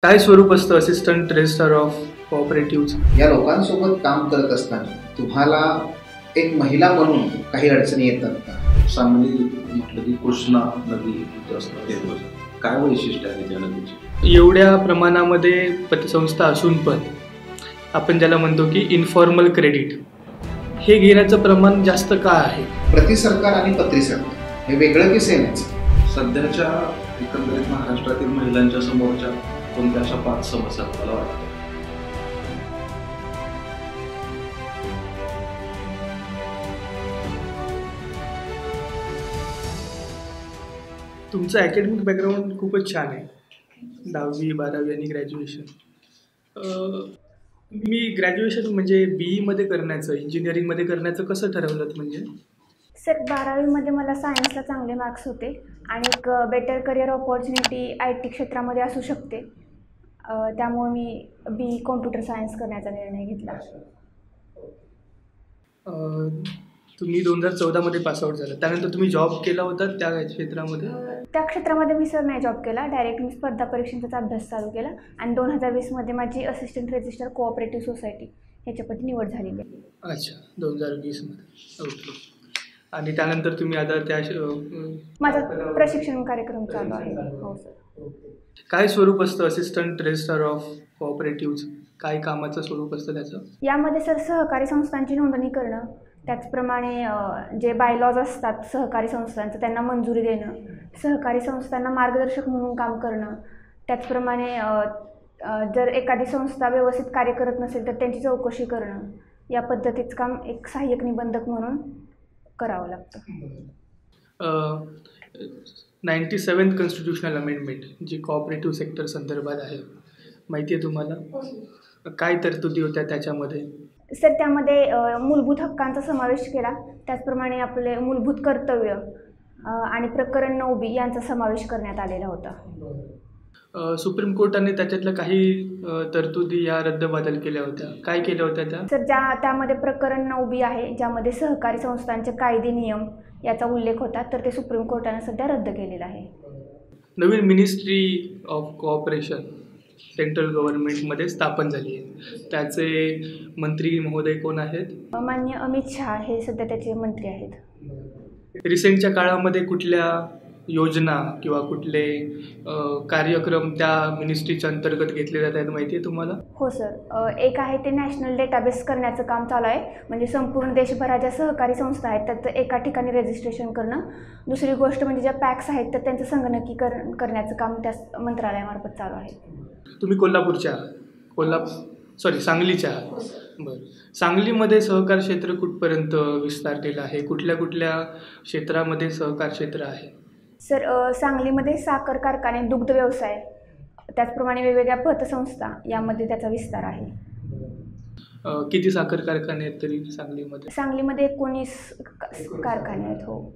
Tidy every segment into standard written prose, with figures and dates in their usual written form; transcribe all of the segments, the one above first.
काय स्वरूप असतं असिस्टंट रजिस्ट्रार ऑफ कोऑपरेटिव्ह? या लोकांसोबत काम करत असताना तुम्हाला एक महिला म्हणून काही अडचणी येतात का? सांगली म्हटलं की कृष्णा नदी जास्त फेमस. काय वैशिष्ट्य आहे त्या नदीचे? एवढ्या प्रमाणामध्ये पतसंस्था असून पण आपण ज्याला म्हणतो की इन्फॉर्मल क्रेडिट हे घेण्याचं प्रमाण जास्त का आहे? प्रति सरकार आणि पत्री सरकार हे वेगळं की सेमच? सध्याच्या एकंदरीत महाराष्ट्रातील महिलांच्या समोरच्या कोणत्या अशा 5 समस्या मला वाटतं? तुमचं अकॅडमिक बॅकग्राऊंड खूपच छान आहे, 10वी 12वी आणि ग्रॅज्युएशन. मी ग्रॅज्युएशन म्हणजे BE करण्याचं, इंजिनिअरिंगमध्ये करण्याचं कसं ठरवलं? म्हणजे सर 12वीमध्ये मला सायन्सला चांगले मार्क्स होते आणि एक बेटर करिअर ऑपॉर्च्युनिटी IT क्षेत्रामध्ये असू शकते, त्यामुळे मी BE कॉम्प्युटर सायन्स करण्याचा निर्णय घेतला. तुम्ही 2014 पासआउट झाला, त्यानंतर तुम्ही जॉब केला होता त्या क्षेत्रामध्ये? त्या क्षेत्रामध्ये मी सर नाही जॉब केला, डायरेक्ट मी स्पर्धा परीक्षांचा अभ्यास चालू केला आणि 2020मध्ये माझी असिस्टंट रजिस्ट्रार कोऑपरेटिव्ह सोसायटी ह्याच्यापैकी निवड झालेली आहे. अच्छा, 2020मध्ये. ओके. आणि त्यानंतर तुम्ही आता त्या माझा प्रशिक्षण कार्यक्रम चालू आहे. हो सर. काय स्वरूप असतं असिस्टंट रजिस्ट्रार ऑफ कोऑपरेटिव्ह? काय कामाचं स्वरूप असतं त्याचं? यामध्ये सर सहकारी संस्थांची नोंदणी करणं, त्याचप्रमाणे जे बायलॉज असतात सहकारी संस्थांचं त्यांना मंजुरी देणं, सहकारी संस्थांना मार्गदर्शक म्हणून काम करणं, त्याचप्रमाणे जर एखादी संस्था व्यवस्थित कार्य करत नसेल तर त्यांची चौकशी करणं, या पद्धतीचं काम एक सहाय्यक निबंधक म्हणून करावं लागतं. 97th कॉन्स्टिट्यूशनल अमेंडमेंट जी कोऑपरेटिव्ह सेक्टर संदर्भात आहे, माहिती आहे तुम्हाला? काय तरतुदी होत्या त्याच्यामध्ये? सर त्यामध्ये मूलभूत हक्कांचा समावेश केला, त्याचप्रमाणे आपले मूलभूत कर्तव्य आणि प्रकरण 9B यांचा समावेश करण्यात आलेला होता. सुप्रीम कोर्टाने त्याच्यातल्या काही तरतुदी या रद्दबातल केल्या होत्या. काय केल्या होत्या त्या? सर त्यामध्ये प्रकरण 9B आहे, ज्यामध्ये सहकारी संस्थांचे कायदे नियम याचा उल्लेख होता, तर ते सुप्रीम कोर्टाने सध्या रद्द केलेलं आहे. नवीन मिनिस्ट्री ऑफ कोऑपरेशन सेंट्रल गव्हर्नमेंटमध्ये स्थापन झाली आहे, त्याचे मंत्री महोदय कोण आहेत? माननीय अमित शहा हे सध्या त्याचे मंत्री आहेत. रिसेंटच्या काळामध्ये कुठल्या योजना किंवा कुठले कार्यक्रम त्या मिनिस्ट्रीच्या अंतर्गत घेतले जात आहेत, माहिती आहे तुम्हाला? हो सर, एक आहे ते नॅशनल डेटाबेस करण्याचं काम चालू आहे, म्हणजे संपूर्ण देशभरात ज्या सहकारी संस्था आहेत त्याचं एका ठिकाणी रजिस्ट्रेशन करणं. दुसरी गोष्ट म्हणजे ज्या पॅक्स आहेत तर त्यांचं संगणकीकरण करण्याचं काम त्या मंत्रालयामार्फत चालू आहे. तुम्ही कोल्हापूरच्या सांगलीच्या आहात? बरं. सांगलीमध्ये सहकार क्षेत्र कुठपर्यंत विस्तारलेलं आहे? कुठल्या कुठल्या क्षेत्रामध्ये सहकार क्षेत्र आहे? सर सांगलीमध्ये साखर कारखाने, दुग्ध व्यवसाय, त्याचप्रमाणे वेगवेगळ्या पतसंस्था यामध्ये त्याचा विस्तार आहे. किती साखर कारखाने आहेत तरी सांगलीमध्ये? सांगलीमध्ये 19 कारखाने आहेत. हो.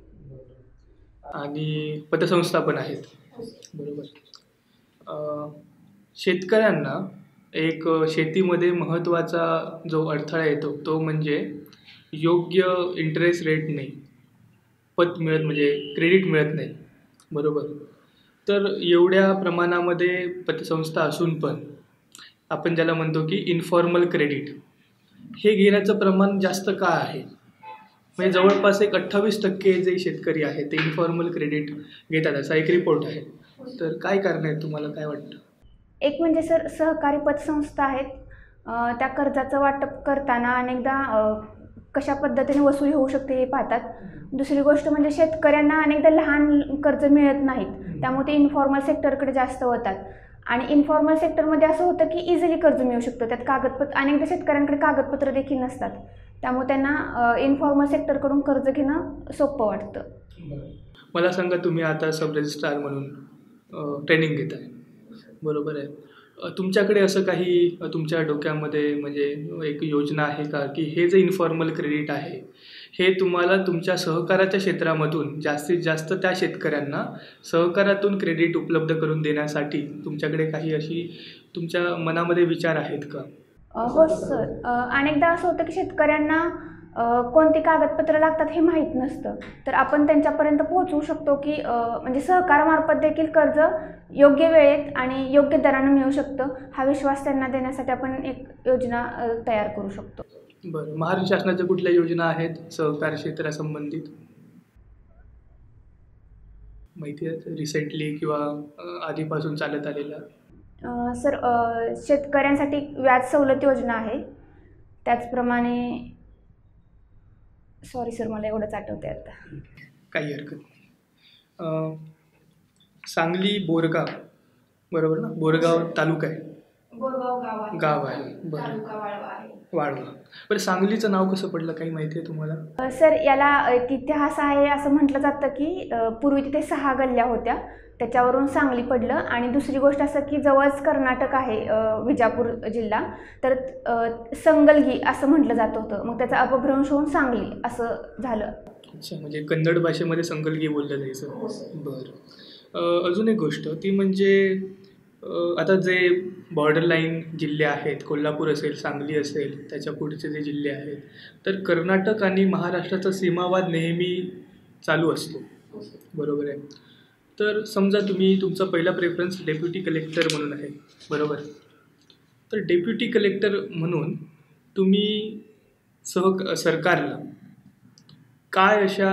आणि पतसंस्था पण आहेत, बरोबर. शेतकऱ्यांना एक शेतीमध्ये महत्त्वाचा जो अडथळा येतो तो म्हणजे योग्य इंटरेस्ट रेट नाही, पत मिळत म्हणजे क्रेडिट मिळत नाही, बरोबर. तर एवढ्या प्रमाणामध्ये पतसंस्था असून पण आपण ज्याला म्हणतो की इन्फॉर्मल क्रेडिट हे घेण्याचं प्रमाण जास्त का आहे? म्हणजे जवळपास एक 28% जे शेतकरी आहेत ते इन्फॉर्मल क्रेडिट घेतात असा एक रिपोर्ट आहे. तर काय कारण आहे, तुम्हाला काय वाटतं? एक म्हणजे सर सहकारी पतसंस्था आहेत, त्या कर्जाचं वाटप करताना अनेकदा कशा पद्धतीने वसूली होऊ शकते हे पाहतात. दुसरी गोष्ट म्हणजे शेतकऱ्यांना अनेकदा लहान कर्ज मिळत नाहीत, त्यामुळे ते इन्फॉर्मल सेक्टरकडे जास्त होतात. आणि इन्फॉर्मल सेक्टरमध्ये असं होतं की इझिली कर्ज मिळू शकतं, त्यात अनेकदा शेतकऱ्यांकडे कागदपत्र देखील नसतात, त्यामुळे त्यांना इन्फॉर्मल सेक्टरकडून कर्ज घेणं सोपं वाटतं. मला सांगा, तुम्ही आता सब रजिस्ट्रार म्हणून ट्रेनिंग घेत आहे, बरोबर आहे. तुमच्याकडे असं काही तुमच्या डोक्यामध्ये म्हणजे एक योजना आहे का की हे जे इन्फॉर्मल क्रेडिट आहे हे तुम्हाला तुमच्या सहकाराच्या क्षेत्रामधून जास्तीत जास्त त्या शेतकऱ्यांना सहकारातून क्रेडिट उपलब्ध करून देण्यासाठी तुमच्याकडे काही अशी तुमच्या मनामध्ये विचार आहेत का? हो सर, अनेकदा असं होतं की शेतकऱ्यांना कोणती कागदपत्र लागतात हे माहीत नसतं, तर आपण त्यांच्यापर्यंत पोहोचवू शकतो की म्हणजे सहकारामार्फत देखील कर्ज योग्य वेळेत आणि योग्य दरानं मिळू शकतं हा विश्वास त्यांना देण्यासाठी आपण एक योजना तयार करू शकतो. बरं, महाराष्ट्र शासनाच्या कुठल्या योजना आहेत सहकार क्षेत्रासंबंधित माहिती आहेत रिसेंटली किंवा आधीपासून चालत आलेल्या? सर शेतकऱ्यांसाठी व्याज सवलत योजना आहे. त्याचप्रमाणे सॉरी सर मला एवढंच आठवते आता. काही हरकत नाही. सांगली बोरगाव बरोबर ना? बोरगाव तालुका आहे, बोरगाव गाव आहे. बरं, तालुका वाळवा आहे. वाढवा. बरं, सांगलीचं नाव कसं पडलं काही माहिती आहे तुम्हाला? सर याला एक इतिहास आहे. असं म्हटलं जातं की पूर्वी तिथे 6 गल्ल्या होत्या, त्याच्यावरून सांगली पडलं. आणि दुसरी गोष्ट असं की जवळच कर्नाटक आहे विजापूर जिल्हा, तर संगलगी असं म्हटलं जात होतं. मग त्याचा अपभ्रंश होऊन सांगली असं झालं. अच्छा, म्हणजे कन्नड भाषेमध्ये संगलगी बोललं जायचं. बरं, अजून एक गोष्ट ती म्हणजे आता जे बॉर्डर लाईन जिल्हे आहेत, कोल्हापूर असेल, सांगली असेल, त्याच्या पुढचे जे जिल्हे आहेत, तर कर्नाटक आणि महाराष्ट्राचा सीमावाद नेहमी चालू असतो, बरोबर आहे? तर समजा तुमचा पहिला प्रेफरन्स डेप्युटी कलेक्टर म्हणून आहे, बरोबर? तर डेप्युटी कलेक्टर म्हणून तुम्ही सरकारला काय अशा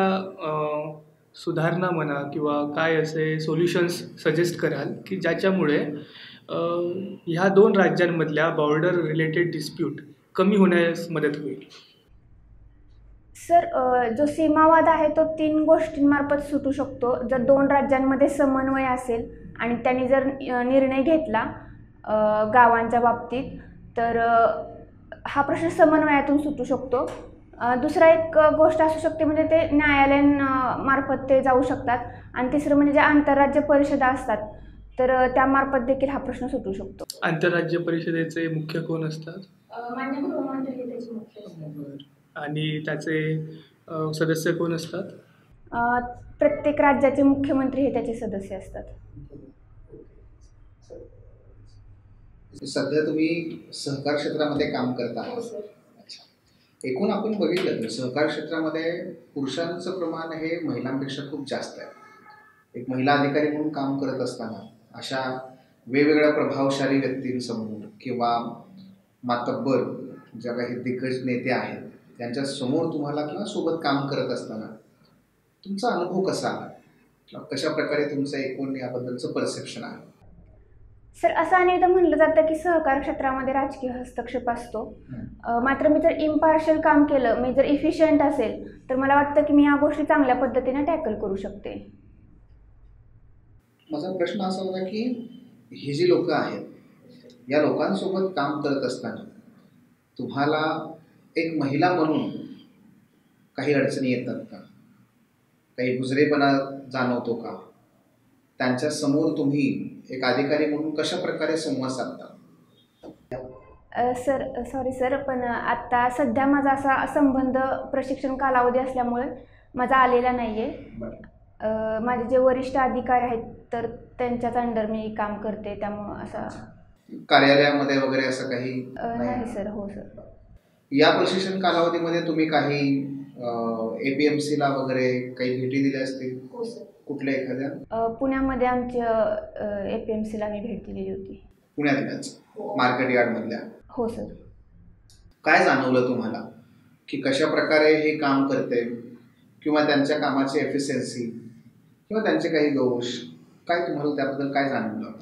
सुधारणा म्हणा किंवा काय असे सोल्युशन्स सजेस्ट कराल की ज्याच्यामुळे ह्या 2 राज्यांमधल्या बॉर्डर रिलेटेड डिस्प्यूट कमी होण्यास मदत होईल? सर जो सीमावाद आहे तो 3 गोष्टींमार्फत सुटू शकतो. जर 2 राज्यांमध्ये समन्वय असेल आणि त्यांनी जर निर्णय घेतला गावांच्या बाबतीत, तर हा प्रश्न समन्वयातून सुटू शकतो. दुसरा एक गोष्ट असू शकते म्हणजे ते न्यायालयांमार्फत ते जाऊ शकतात. आणि तिसरं म्हणजे ज्या आंतरराज्य परिषदा असतात तर त्यामार्फत देखील हा प्रश्न सुटू शकतो. आंतरराज्य परिषदेचे मुख्य कोण असतात? मान्य गृहमंत्री हे त्याचे मुख्य असतात. बरं. आणि त्याचे सदस्य कोण असतात? प्रत्येक राज्याचे मुख्यमंत्री हे त्याचे सदस्य असतात. सध्या तुम्ही सहकार क्षेत्रामध्ये काम करता. अच्छा. एकूण आपण बघितलं तर सहकार क्षेत्रामध्ये पुरुषांचं प्रमाण हे महिलांपेक्षा खूप जास्त आहे. एक महिला अधिकारी म्हणून काम करत असताना अशा वेगवेगळ्या प्रभावशाली व्यक्तींसमोर किंवा मातब्बर ज्या काही दिग्गज नेते आहेत त्यांच्या समोर तुम्हाला किंवा सोबत काम करत असताना तुमचा अनुभव कसा आला? कशा प्रकारे तुमचं एकूण याबद्दलचं परसेप्शन आहे? सर असं अनेकदा म्हटलं जातं की सहकार क्षेत्रामध्ये राजकीय हस्तक्षेप असतो. मात्र मी जर इम्पार्शियल काम केलं, मी जर इफिशियंट असेल तर मला वाटतं की मी ह्या गोष्टी चांगल्या पद्धतीने टॅकल करू शकते. माझा प्रश्न असा होता की ही जी लोक आहेत या लोकांसोबत काम करत असताना तुम्हाला एक महिला म्हणून काही अडचणी येतात का? काही बुजरेपणा जाणवतो का? त्यांच्या समोर तुम्ही एक अधिकारी म्हणून कशा प्रकारे संवाद साधता? सर सॉरी सर, पण आत्ता सध्या माझा असा संबंध प्रशिक्षण कालावधी असल्यामुळे माझा आलेला नाही आहे. माझे जे वरिष्ठ अधिकारी आहेत तर त्यांच्याच अंडर मी काम करते, त्यामुळं असा कार्यालयामध्ये वगैरे असं काही नाही सर. हो सर. या प्रशिक्षण कालावधीमध्ये तुम्ही काही APMC ला वगैरे काही भेटी दिल्या असतील? हो सर. कुठल्या एखाद्या? पुण्यामध्ये आमच्या APMC ला मी भेट दिलेली होती. पुण्यातल्याच मार्केट यार्ड मधल्या? हो सर. काय जाणवलं तुम्हाला की कशा प्रकारे हे काम करते किंवा त्यांच्या कामाची एफिशियन्सी किंवा त्यांचे काही दोष काय तुम्हाला त्याबद्दल काय जाणवलं?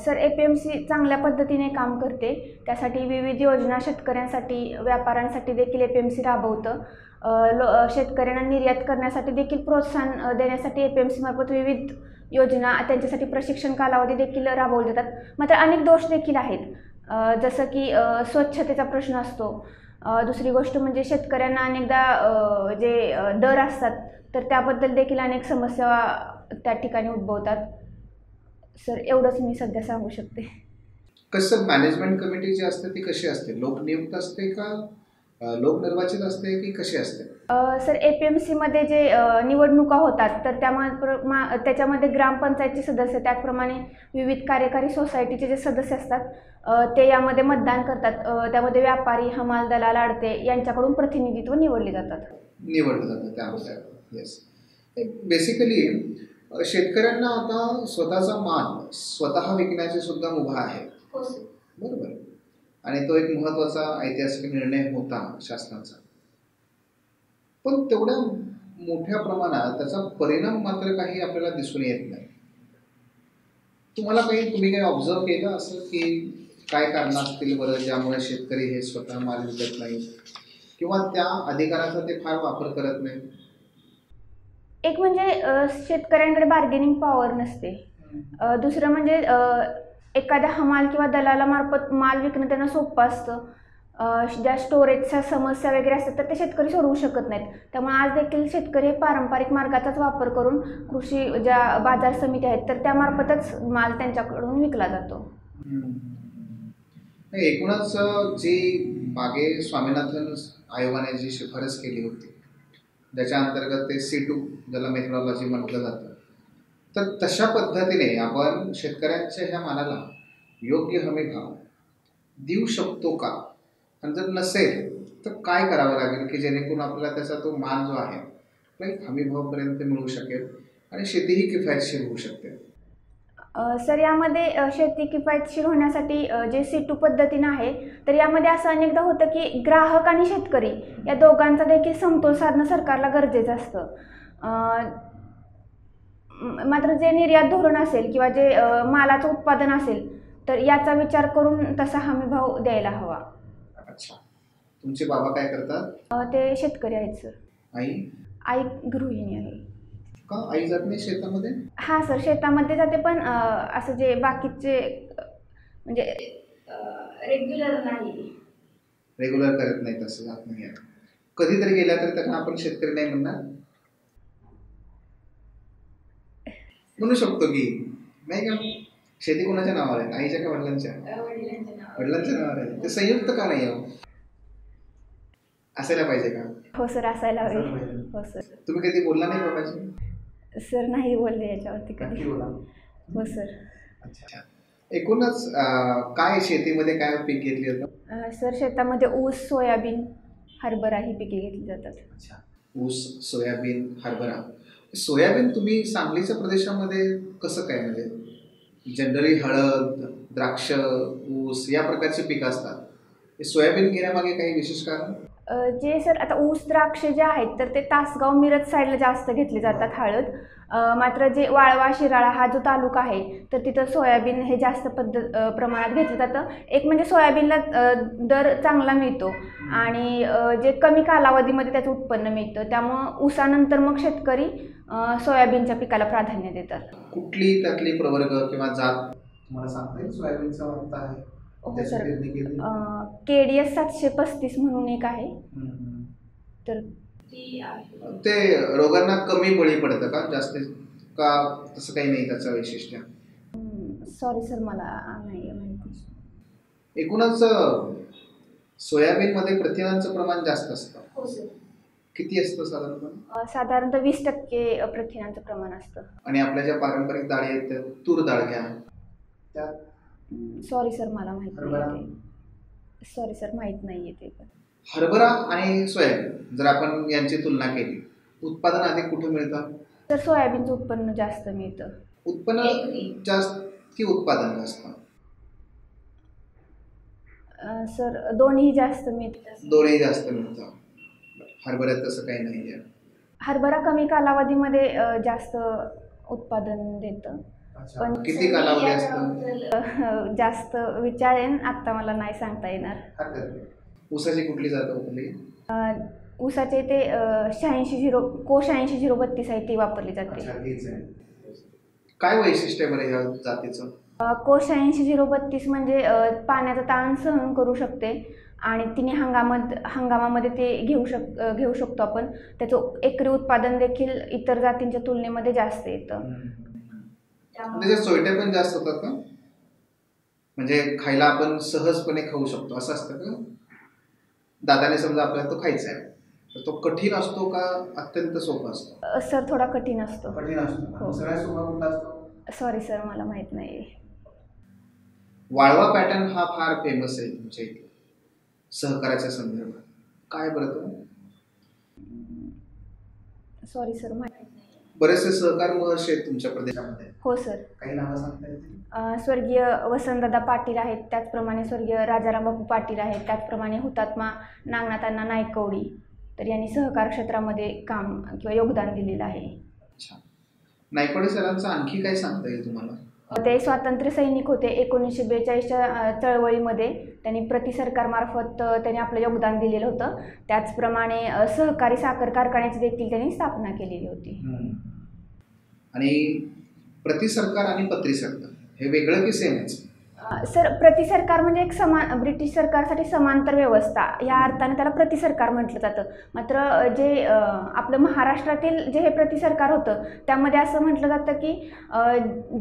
सर APMC चांगल्या पद्धतीने काम करते. त्यासाठी विविध योजना शेतकऱ्यांसाठी व्यापाऱ्यांसाठी देखील APMC राबवतं. शेतकऱ्यांना निर्यात करण्यासाठी देखील प्रोत्साहन देण्यासाठी APMC मार्फत विविध योजना त्यांच्यासाठी प्रशिक्षण कालावधी देखील राबवले जातात. मात्र अनेक दोष देखील आहेत, जसं की स्वच्छतेचा प्रश्न असतो. दुसरी गोष्ट म्हणजे शेतकऱ्यांना अनेकदा जे दर असतात तर त्याबद्दल देखील अनेक समस्या त्या ठिकाणी उद्भवतात. सर एवढंच मी सध्या सांगू शकते. कसं मॅनेजमेंट कमिटी जी असते ती कशी असते? लोकनियुक्त असते का लोकनिर्वाचित असते की कशी असते? सर APMC मध्ये जे निवडणुका होतात तर त्याच्यामध्ये ग्रामपंचायतचे सदस्य, त्याचप्रमाणे विविध कार्यकारी सोसायटीचे जे सदस्य असतात ते यामध्ये मतदान करतात. त्यामध्ये व्यापारी, हमाल, दलाल, आडते यांच्याकडून प्रतिनिधित्व निवडले जातात. त्यामध्ये येस. बेसिकली शेतकऱ्यांना आता स्वतःचा माल स्वतः विकण्याची सुद्धा मुभा आहे, बरोबर. आणि तो एक महत्त्वाचा ऐतिहासिक निर्णय होता शासनाचा. पण तेवढ्या मोठ्या प्रमाणात त्याचा परिणाम मात्र काही आपल्याला दिसून येत नाही. तुम्ही काही ऑब्झर्व केलं असं की काय कारणं असतील बरं ज्यामुळे शेतकरी हे स्वतः माल विकत नाही किंवा त्या अधिकाराचा ते फार वापर करत नाही? एक म्हणजे शेतकऱ्यांकडे बार्गेनिंग पॉवर नसते. दुसरं म्हणजे एखाद्या हमाल किंवा दलालामार्फत माल विकणं त्यांना सोपं असतं. ज्या स्टोरेजच्या समस्या वगैरे असतात तर ते शेतकरी सोडवू शकत नाहीत. त्यामुळे आज देखील शेतकरी हे पारंपरिक मार्गाचाच वापर करून कृषी ज्या बाजार समिती आहेत तर त्यामार्फतच माल त्यांच्याकडून विकला जातो. एकूणच जी मागे स्वामीनाथन आयोगाने जी शिफारस केली होती ज्याच्या अंतर्गत ते C2 ज्याला मेथडॉलॉजी म्हटलं जातं, तर तशा पद्धतीने आपण शेतकऱ्यांच्या ह्या मालाला योग्य हमी भाव देऊ शकतो का? आणि जर नसेल तर काय करावं लागेल की जेणेकरून आपल्याला त्याचा तो माल जो आहे तो हमी भावापर्यंत मिळू शकेल आणि शेतीही किफायतशीर होऊ शकेल? सर यामध्ये शेती किफायतशीर होण्यासाठी जे C2 पद्धतीनं आहे तर यामध्ये असं अनेकदा होतं की ग्राहक आणि शेतकरी या दोघांचा देखील समतोल साधणं सरकारला गरजेचं असतं. मात्र जे निर्यात धोरण असेल किंवा जे मालाचं उत्पादन असेल तर याचा विचार करून तसा हमीभाव द्यायला हवा. अच्छा. तुमचे बाबा काय करतात? ते शेतकरी आहेत सर. आई गृहिणी आहे. का आई जात नाही शेतामध्ये? हां सर, शेतामध्ये जाते पण असं जे बाकीचे म्हणजे रेग्युलर नाही. रेग्युलर करत नाही तसं जात नाही. कधीतरी गेल्या तर त्यांना आपण शेतकरी नाही म्हणणार? म्हणू शकतो की नाही का? शेती कोणाच्या नावावर आहे, आईच्या का वडिलांच्या? वडिलांच्या नावावर आहे. ते संयुक्त का नाही असायला पाहिजे का? हो सर, असायला हवे. हो सर. तुम्ही कधी बोलला नाही बाबाजी? सर नाही बोलले याच्यावरती कधी. बोला. हो सर. अच्छा. एकूणच काय शेतीमध्ये काय पीक घेतली होतं? सर शेतामध्ये ऊस, सोयाबीन, हरभरा ही पिके घेतली जातात. अच्छा. ऊस, सोयाबीन, हरभरा. सोयाबीन तुम्ही सांगलीच्या प्रदेशामध्ये कसं काय, म्हणजे जनरली हळद, द्राक्ष, ऊस या प्रकारचे पिकं असतात, सोयाबीन घेण्यामागे काही विशेष कारण? जे सर आता ऊस, द्राक्ष जे आहेत तर ते तासगाव, मिरज साईडला जास्त घेतले जातात हळद. मात्र जे वाळवा, शिराळा हा जो तालुका आहे तर तिथं सोयाबीन हे जास्त प्रमाणात घेतलं जातं. एक म्हणजे सोयाबीनला दर चांगला मिळतो आणि जे कमी कालावधीमध्ये त्याचं उत्पन्न मिळतं, त्यामुळं ऊसानंतर मग शेतकरी सोयाबीनच्या पिकाला प्राधान्य देतात. कुठली त्यातली प्रवर्ग किंवा जात तुम्हाला सांगता येईल सोयाबीनचा वाढता आहे? हो सर, KDS 735 म्हणून एक आहे. तर ते रोगांना कमी बळी पडतं का, जास्त का तसं काही नाही त्याचं वैशिष्ट्य? सॉरी सर, मला नाही माहिती. एकूणच सोयाबीनमध्ये प्रथिनांचं प्रमाण जास्त असतं. हो सर. किती असतं साधारणतः? साधारणतः 20% प्रथिनांचं प्रमाण असतं. आणि आपल्या ज्या पारंपरिक डाळी आहेत तूर डाळ घ्या त्यात? सॉरी सर, मला माहित नाही. सॉरी सर, माहित नाहीये ते. हरभरा आणि सोयाबीन जर आपण यांची तुलना केली, उत्पादन अधिक कुठे मिळतं? तर सोयाबीनचं उत्पन्न जास्त मिळतं. उत्पन्न जास्त की उत्पादन जास्त? सर दोन्ही जास्त मिळतं. दोन्ही जास्त मिळतं. हरभऱ्यात तसं काही नाही आहे. हरभरा कमी कालावधीमध्ये जास्त उत्पादन देतं. पण किती कालावधी असतं? जास्त विचारेन, आता मला नाही सांगता येणार. ऊसाची कुठली जात होती? ऊसाचे ते 86-032 आहे, ती वापरली जाते. काय वैशिष्ट्य आहे बरं या जातीचं? 86-032 म्हणजे पाण्याचा ताण सहन करू शकते आणि तिने हंगामामध्ये ते घेऊ शकतो आपण. त्याचं एकरी उत्पादन देखील इतर जातींच्या तुलनेमध्ये जास्त येतं. त्याच्या सोयट्या पण जास्त होतात का? म्हणजे खायला आपण सहजपणे खाऊ शकतो असं असतं का? दादाने समजा आपल्याला तो खायचा आहे तर तो कठीण असतो का अत्यंत सोपा असतो? सर थोडा कठीण असतो. कठीण असतो. सगळ्यात सोपा कुठला असतो? सॉरी सर, मला माहित नाही. वाळवा पॅटर्न हा फार फेमस आहे तुमच्या इथे सहकार्याच्या संदर्भात. काय बरं तो? सॉरी सर, माहित नाही. बरेचसे सहकार महर्षी आहेत तुमच्या प्रदेशामध्ये, हो सर. काही नावं सांगता येतील? स्वर्गीय वसंतदादा पाटील आहेत, त्याचप्रमाणे स्वर्गीय राजाराम बापू पाटील आहेत, त्याचप्रमाणे हुतात्मा नागनाथांना नायकवडी. तर यांनी सहकार क्षेत्रामध्ये काम किंवा योगदान दिलेलं आहे. अच्छा, नायकवडे सरांचं आणखी काय सांगता येईल तुम्हाला? ते स्वातंत्र्य सैनिक होते. 1942च्या चळवळीमध्ये त्यांनी सरकारमार्फत त्यांनी आपलं योगदान दिलेलं होतं. त्याचप्रमाणे सहकारी साखर कारखान्याची देखील त्यांनी स्थापना केलेली होती. आणि सरकार आणि पत्री सरकार हे वेगळं की सेमच? सर, सरकार म्हणजे एक ब्रिटिश सरकारसाठी समांतर व्यवस्था, या अर्थाने त्याला सरकार म्हटलं जातं. मात्र जे आपलं महाराष्ट्रातील जे हे सरकार होतं त्यामध्ये असं म्हटलं जातं की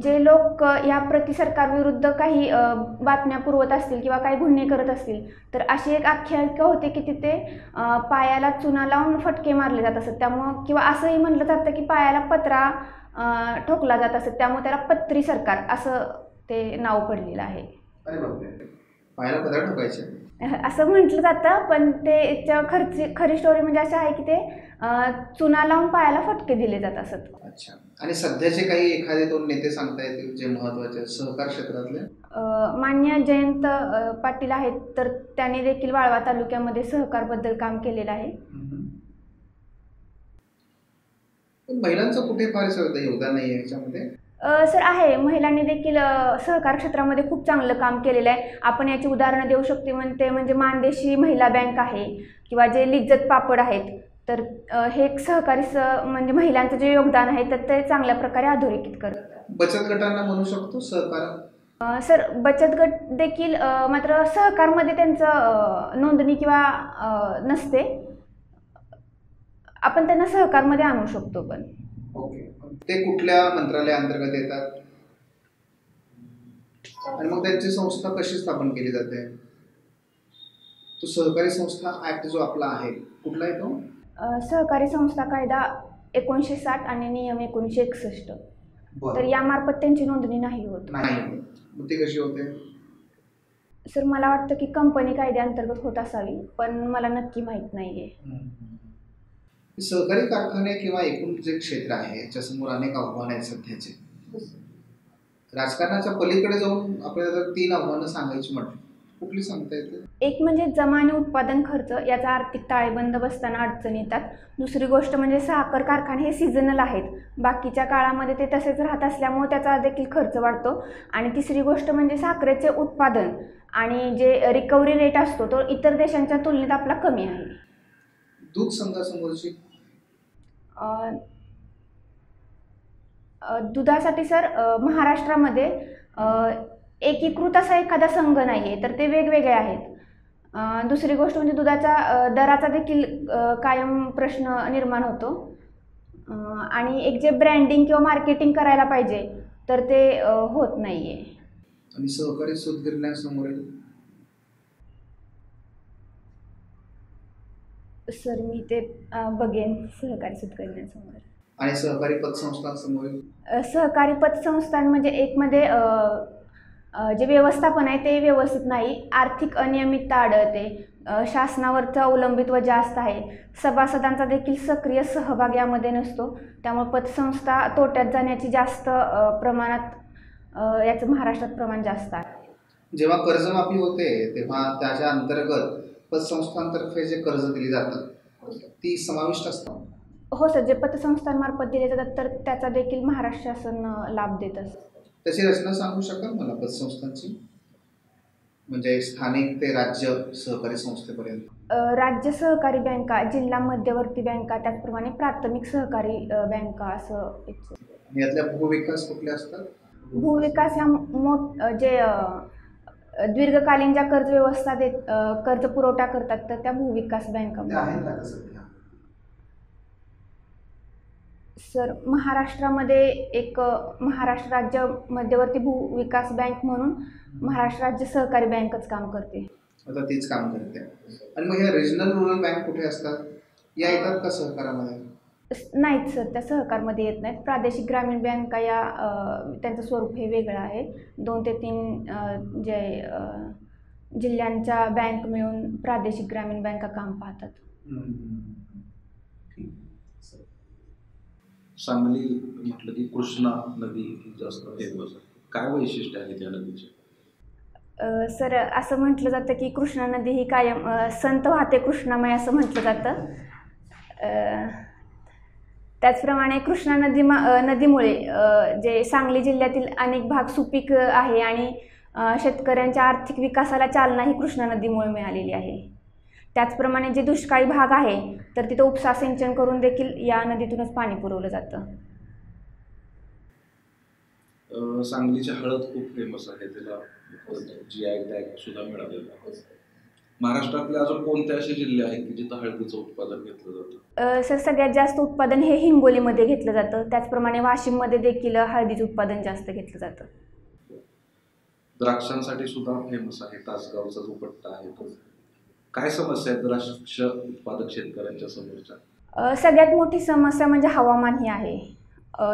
जे लोक या सरकारविरुद्ध काही बातम्या पुरवत असतील किंवा काही गुन्हे करत असतील तर अशी एक आख्यायिका होते की तिथे पायाला चुना लावून फटके मारले जात असत. त्यामुळं किंवा असंही म्हटलं जातं की पायाला पत्रा ठोकला जात असत, त्यामुळे त्याला पत्री सरकार असं ते नाव पडलेलं आहे. अरे बापरे, पायाला पत्रा ठोकायचे असं म्हटलं जातं. पण ते खरी स्टोरी म्हणजे असं आहे की ते चुना लावून पायाला फटके दिले जात असत. अच्छा, आणि सध्याचे काही एखादे 2 नेते सांगता येतील जे महत्त्वाचे सहकार क्षेत्रातले? मान्य जयंत पाटील आहेत, तर त्यांनी देखील वाळवा तालुक्यामध्ये सहकारबद्दल काम केलेलं आहे. पण महिलांचं कुठे फार योगदान नाही आहे याच्यामध्ये? सर, आहे. महिलांनी देखील सहकार क्षेत्रामध्ये खूप चांगलं काम केलेलं आहे. आपण याची उदाहरणं देऊ शकते म्हणजे मानदेशी महिला बँक आहे किंवा जे लिज्जत पापड आहेत. तर हे एक सहकारी म्हणजे महिलांचं जे योगदान आहे तर ते चांगल्या प्रकारे अधोरेखित करतात. बचत गटांना म्हणू शकतो सहकार? सर, बचत गट देखील मात्र सहकारमध्ये त्यांचं नोंदणी किंवा नसते. आपण त्यांना सहकारमध्ये आणू शकतो. पण ओके, ते कुठल्या मंत्रालयाअंतर्गत येतात आणि मग त्यांची संस्था कशी स्थापन केली जाते? तो सहकारी संस्था ऍक्ट जो आपला आहे कुठला आहे तो? सहकारी संस्था कायदा 1960 आणि नियम 1961. तर यामार्फत त्यांची नोंदणी नाही होत. मग ती कशी होते? सर, मला वाटतं की कंपनी कायद्याअंतर्गत होत असावी, पण मला नक्की माहीत नाहीये. सहकारी कारखाने किंवा एकूण जे क्षेत्र आहे याच्यासमोर अनेक आव्हानं आहेत सध्याचे. राजकारणाच्या पलीकडे जाऊन आपल्याला जर 3 आव्हानं सांगायची म्हटलं कुठली सांगता येते? एक म्हणजे जमा आणि उत्पादन खर्च याचा आर्थिक ताळेबंद बसताना अडचणी येतात. दुसरी गोष्ट म्हणजे साखर कारखाने हे सीझनल आहेत, बाकीच्या काळामध्ये ते तसेच राहत असल्यामुळे त्याचा देखील खर्च वाढतो. आणि तिसरी गोष्ट म्हणजे साखरेचे उत्पादन आणि जे रिकव्हरी रेट असतो तो इतर देशांच्या तुलनेत आपला कमी आहे. दूध संघासमोरची दुधासाठी सर महाराष्ट्रामध्ये एकीकृत असा एखादा संघ नाही आहे, तर ते वेगवेगळे आहेत. दुसरी गोष्ट म्हणजे दुधाच्या दराचा देखील कायम प्रश्न निर्माण होतो. आणि एक जे ब्रँडिंग किंवा मार्केटिंग करायला पाहिजे तर ते होत नाही आहे. आणि सहकारी सूतगिरण्यांसमोर सर, मी ते बघेन सहकारी सूतगिरण्यांसमोर. आणि सहकारी पतसंस्थांसमोर? सहकारी पतसंस्थान म्हणजे एक मध्ये जे व्यवस्थापन आहे ते व्यवस्थित नाही, आर्थिक अनियमितता आढळते, शासनावरचं अवलंबित्व जास्त आहे, सभासदांचा देखील सक्रिय सहभाग यामध्ये नसतो. त्यामुळे पतसंस्था तोट्यात जाण्याची जास्त प्रमाणात याचं महाराष्ट्रात प्रमाण जास्त आहे. जेव्हा कर्जमाफी होते तेव्हा त्याच्या अंतर्गत पतसंस्थांतर्फे जे कर्ज दिली जातात ती समाविष्ट असतात? हो सर, जे पतसंस्थांमार्फत दिले जातात तर त्याचा देखील महाराष्ट्र शासन लाभ देत असतं. त्याची रचना सांगू शकाल मला पतसंस्थांची? म्हणजे स्थानिक ते राज्य सहकारी संस्थेपर्यंत. राज्य सहकारी बँका, जिल्हा मध्यवर्ती बँका, त्याचप्रमाणे प्राथमिक सहकारी बँका असं. यातल्या भूविकास कुठले असतात? भूविकास ह्या जे दीर्घकालीन ज्या कर्ज व्यवस्था कर्ज पुरवठा करतात तर त्या भूविकास बँका. सर, महाराष्ट्रामध्ये एक महाराष्ट्र राज्य मध्यवर्ती भूविकास बँक म्हणून महाराष्ट्र राज्य सहकारी बँकच काम करते. आता तीच काम करते. आणि मग ह्या रिजनल रुरल बँक कुठे असतात? या येतात का सहकारामध्ये? नाहीत सर, त्या सहकारमध्ये येत नाहीत. प्रादेशिक ग्रामीण बँका या त्यांचं स्वरूप हे वेगळं आहे. 2 ते 3 जे जिल्ह्यांच्या बँक मिळून प्रादेशिक ग्रामीण बँका काम पाहतात. सांगली म्हटलं की कृष्णा नदी ही जास्त फेमस आहे. काय वैशिष्ट्य आहे त्या नदीचे? सर असं म्हटलं जातं की कृष्णा नदी ही कायम संत वाहते कृष्णामय असं म्हटलं जातं. त्याचप्रमाणे कृष्णा नदीमुळे जे सांगली जिल्ह्यातील अनेक भाग सुपीक आहे आणि शेतकऱ्यांच्या आर्थिक विकासाला चालना ही कृष्णा नदीमुळे मिळालेली आहे. त्याचप्रमाणे जे दुष्काळी भाग आहे तर तिथं उपसा सिंचन करून देखील या नदीतूनच पाणी पुरवलं जातं. सांगलीची हळद खूप फेमस आहे, त्याला GI टॅग सुद्धा मिळालेला आहे. महाराष्ट्रातले अजून कोणते असे जिल्हे आहेत की जिथं हळदीचं उत्पादन घेतलं जातं? सर सगळ्यात जास्त उत्पादन हे हिंगोलीमध्ये घेतलं जातं. त्याचप्रमाणे वाशिममध्ये देखील हळदीचं उत्पादन जास्त घेतलं जातं. द्राक्षांसाठी सुद्धा फेमस आहे तासगावचा जो पट्टा आहे तो. काय समस्या आहेत द्राक्ष उत्पादक शेतकऱ्यांच्या समोरच्या? सगळ्यात मोठी समस्या म्हणजे हवामान ही आहे.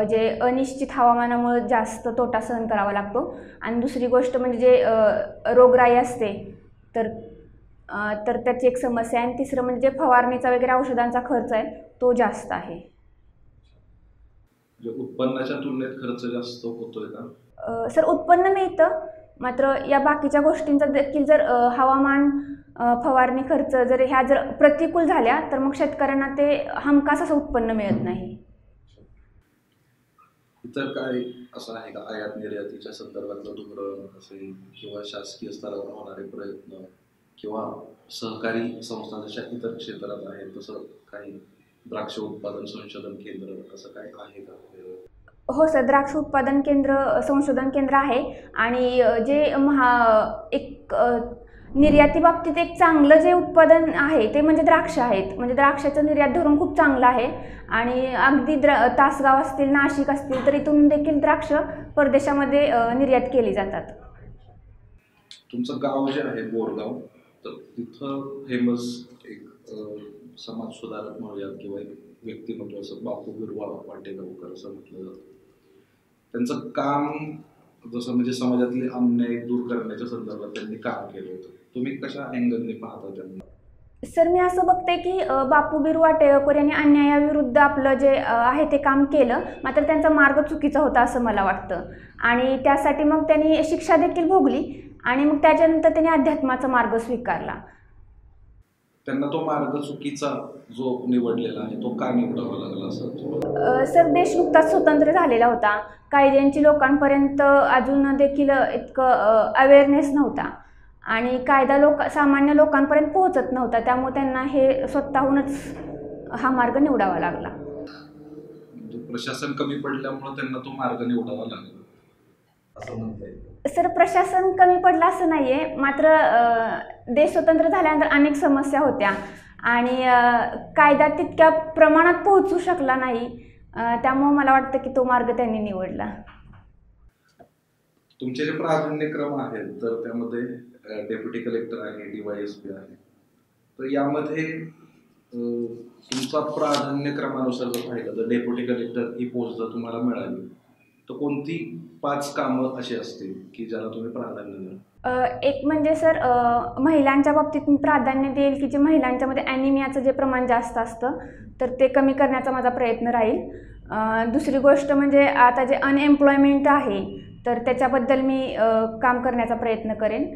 जे अनिश्चित हवामानामुळे जास्त तोटा सहन करावा लागतो. आणि दुसरी गोष्ट म्हणजे जे रोगराई असते तर त्याची एक समस्या आहे. आणि तिसरं म्हणजे जे फवारणीचा वगैरे औषधांचा खर्च आहे तो जास्त आहे. उत्पन्नाच्या तुलनेत खर्च जास्त होतोय का? सर उत्पन्न मिळतं, मात्र या बाकीच्या गोष्टींचा देखील जर हवामान फवारणी खर्च जर प्रतिकूल झाल्या तर मग शेतकऱ्यांना ते हमखास असं उत्पन्न मिळत नाही. इतर काय असं आहे का आयात निर्यातीच्या संदर्भातलं धोरण असेल किंवा शासकीय स्तरावर होणारे प्रयत्न किंवा सहकारी संस्था जशा इतर क्षेत्रात आहेत तसं काही द्राक्ष उत्पादन संशोधन केंद्र असं काय आहे का? हो सर, द्राक्ष उत्पादन केंद्र संशोधन केंद्र आहे. आणि जे एक निर्याती बाबतीत एक चांगलं जे उत्पादन आहे ते म्हणजे द्राक्ष आहेत. म्हणजे द्राक्षाचं निर्यात धोरण खूप चांगलं आहे. आणि अगदी तासगाव असतील, नाशिक असतील तर इथून देखील द्राक्ष परदेशामध्ये निर्यात केली जातात. तुमचं गाव जे आहे बोरगाव, तर तिथं फेमस एक समाज सुधारक म्हणूयात किंवा एक व्यक्तिमत्व असं बापू बिरवा वाटेगावकर असं म्हटलं जातं. त्यांचं काम जसं म्हणजे समाजातले अन्याय दूर करण्याच्या संदर्भात त्यांनी काम केलं होतं. तुम्ही कशा अँगलने पाहता त्यांना? सर मी असं बघते की बापू बिरवा वाटेगावकर यांनी अन्यायाविरुद्ध आपलं जे आहे ते काम केलं, मात्र त्यांचा मार्ग चुकीचा होता असं मला वाटतं. आणि त्यासाठी मग त्यांनी शिक्षा देखील भोगली आणि मग त्याच्यानंतर त्यांनी अध्यात्माचा मार्ग स्वीकारला. त्यांना तो मार्ग चुकीचा जो निवडलेला आहे तो का निवडावा लागला असं? सर देश नुकताच स्वतंत्र झालेला होता. कायद्यांची लोकांपर्यंत अजून देखील इतकं अवेअरनेस नव्हता आणि कायदा सामान्य लोकांपर्यंत पोहोचत नव्हता. त्यामुळे त्यांना हे स्वतःहूनच हा मार्ग निवडावा लागला. म्हणजे प्रशासन कमी पडल्यामुळे त्यांना तो मार्ग निवडावा लागला असं म्हणता येईल? सर प्रशासन कमी पडलं असं नाही आहे, मात्र देश स्वतंत्र झाल्यानंतर अनेक समस्या होत्या आणि कायदा तितक्या प्रमाणात पोहोचू शकला नाही. त्यामुळे मला वाटतं की तो मार्ग त्यांनी निवडला. तुमचे जे प्राधान्यक्रम आहेत तर त्यामध्ये डेप्युटी कलेक्टर आहे, DYSP आहे, तर यामध्ये तुमचा प्राधान्यक्रमानुसार जर पाहिलं तर डेप्युटी कलेक्टर ही पोस्ट जर तुम्हाला मिळाली तर कोणती 5 कामं अशी असतील की ज्याला तुम्ही प्राधान्य द्याल? एक म्हणजे सर महिलांच्या बाबतीत मी प्राधान्य देईल की जे महिलांच्यामध्ये ॲनिमियाचं जे प्रमाण जास्त असतं तर ते कमी करण्याचा माझा प्रयत्न राहील. दुसरी गोष्ट म्हणजे आता जे अनएम्प्लॉयमेंट आहे तर त्याच्याबद्दल मी काम करण्याचा प्रयत्न करेन.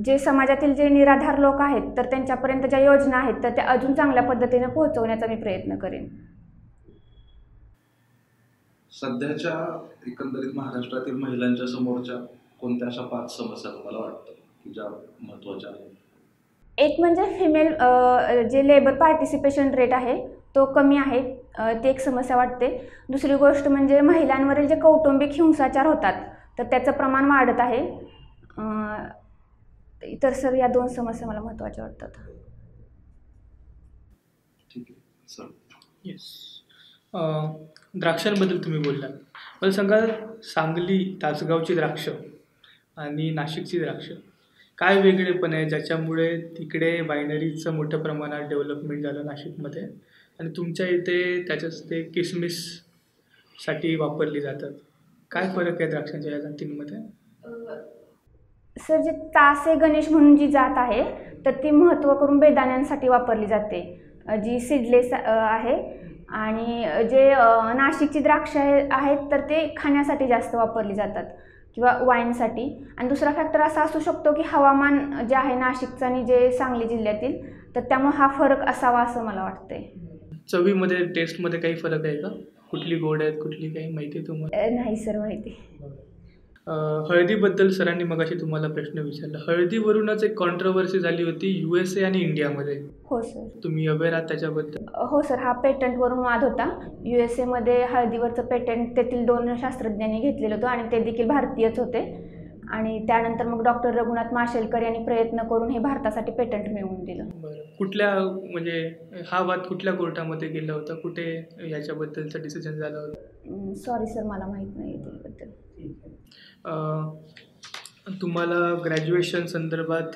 जे समाजातील जे निराधार लोक आहेत तर त्यांच्यापर्यंत ज्या योजना आहेत तर त्या अजून चांगल्या पद्धतीने पोहोचवण्याचा मी प्रयत्न करेन. सध्याच्या एकंदरीत महाराष्ट्रातील महिलांच्या समोरच्या कोणत्या अशा 5 समस्या तुम्हाला वाटतात की ज्या महत्त्वाच्या आहेत? एक म्हणजे फिमेल जे लेबर पार्टिसिपेशन रेट आहे तो कमी आहे, ते एक समस्या वाटते. दुसरी गोष्ट म्हणजे महिलांवरील जे कौटुंबिक हिंसाचार होतात तर त्याचं प्रमाण वाढत आहे. इतर सर या 2 समस्या मला महत्त्वाच्या वाटतात. ठीक आहे सर. येस. द्राक्षांबद्दल तुम्ही बोलला, मला सांगा सांगली तासगावची द्राक्ष आणि नाशिकची द्राक्ष काय वेगळेपण आहे ज्याच्यामुळे तिकडे वायनरीचं मोठ्या प्रमाणात डेव्हलपमेंट झालं नाशिकमध्ये आणि तुमच्या इथे त्याच्याच ते किसमिससाठी वापरली जातात? काय फरक आहे द्राक्षांच्या या जातींमध्ये? सर जे तासे गणेश म्हणून जी जात आहे तर ती महत्त्व करून बेदाण्यांसाठी वापरली जाते. जी सीडलेस आहे आणि जे नाशिकची द्राक्षे आहेत तर ते खाण्यासाठी जास्त वापरली जातात किंवा वाईनसाठी. आणि दुसरा फॅक्टर असा असू शकतो की हवामान जे आहे नाशिकचं आणि जे सांगली जिल्ह्यातील, तर त्यामुळे हा फरक असावा असं मला वाटतंय. चवीमध्ये टेस्टमध्ये काही फरक आहे का? कुठली गोड आहेत कुठली काही माहिती आहे तुम्हाला? नाही सर माहिती. हळदीबद्दल सरांनी मगाशी तुम्हाला प्रश्न विचारला. हळदीवरूनच एक कॉन्ट्रोवर्सी झाली होती USA आणि इंडियामध्ये. हो सर. तुम्ही अवेअर आहात त्याच्याबद्दल? हो सर, हा पेटंटवरून वाद होता. USA हळदीवरचं पेटंट तेथील 2 शास्त्रज्ञांनी घेतलेलं होतं आणि ते देखील भारतीयच होते. आणि त्यानंतर मग डॉक्टर रघुनाथ माशेलकर यांनी प्रयत्न करून हे भारतासाठी पेटंट मिळवून दिलं. बरं, कुठल्या म्हणजे हा वाद कुठल्या कोर्टामध्ये गेला होता? कुठे याच्याबद्दलचा डिसिजन झाला होता? सॉरी सर, मला माहीत नाही त्याबद्दल. तुम्हाला ग्रॅज्युएशन संदर्भात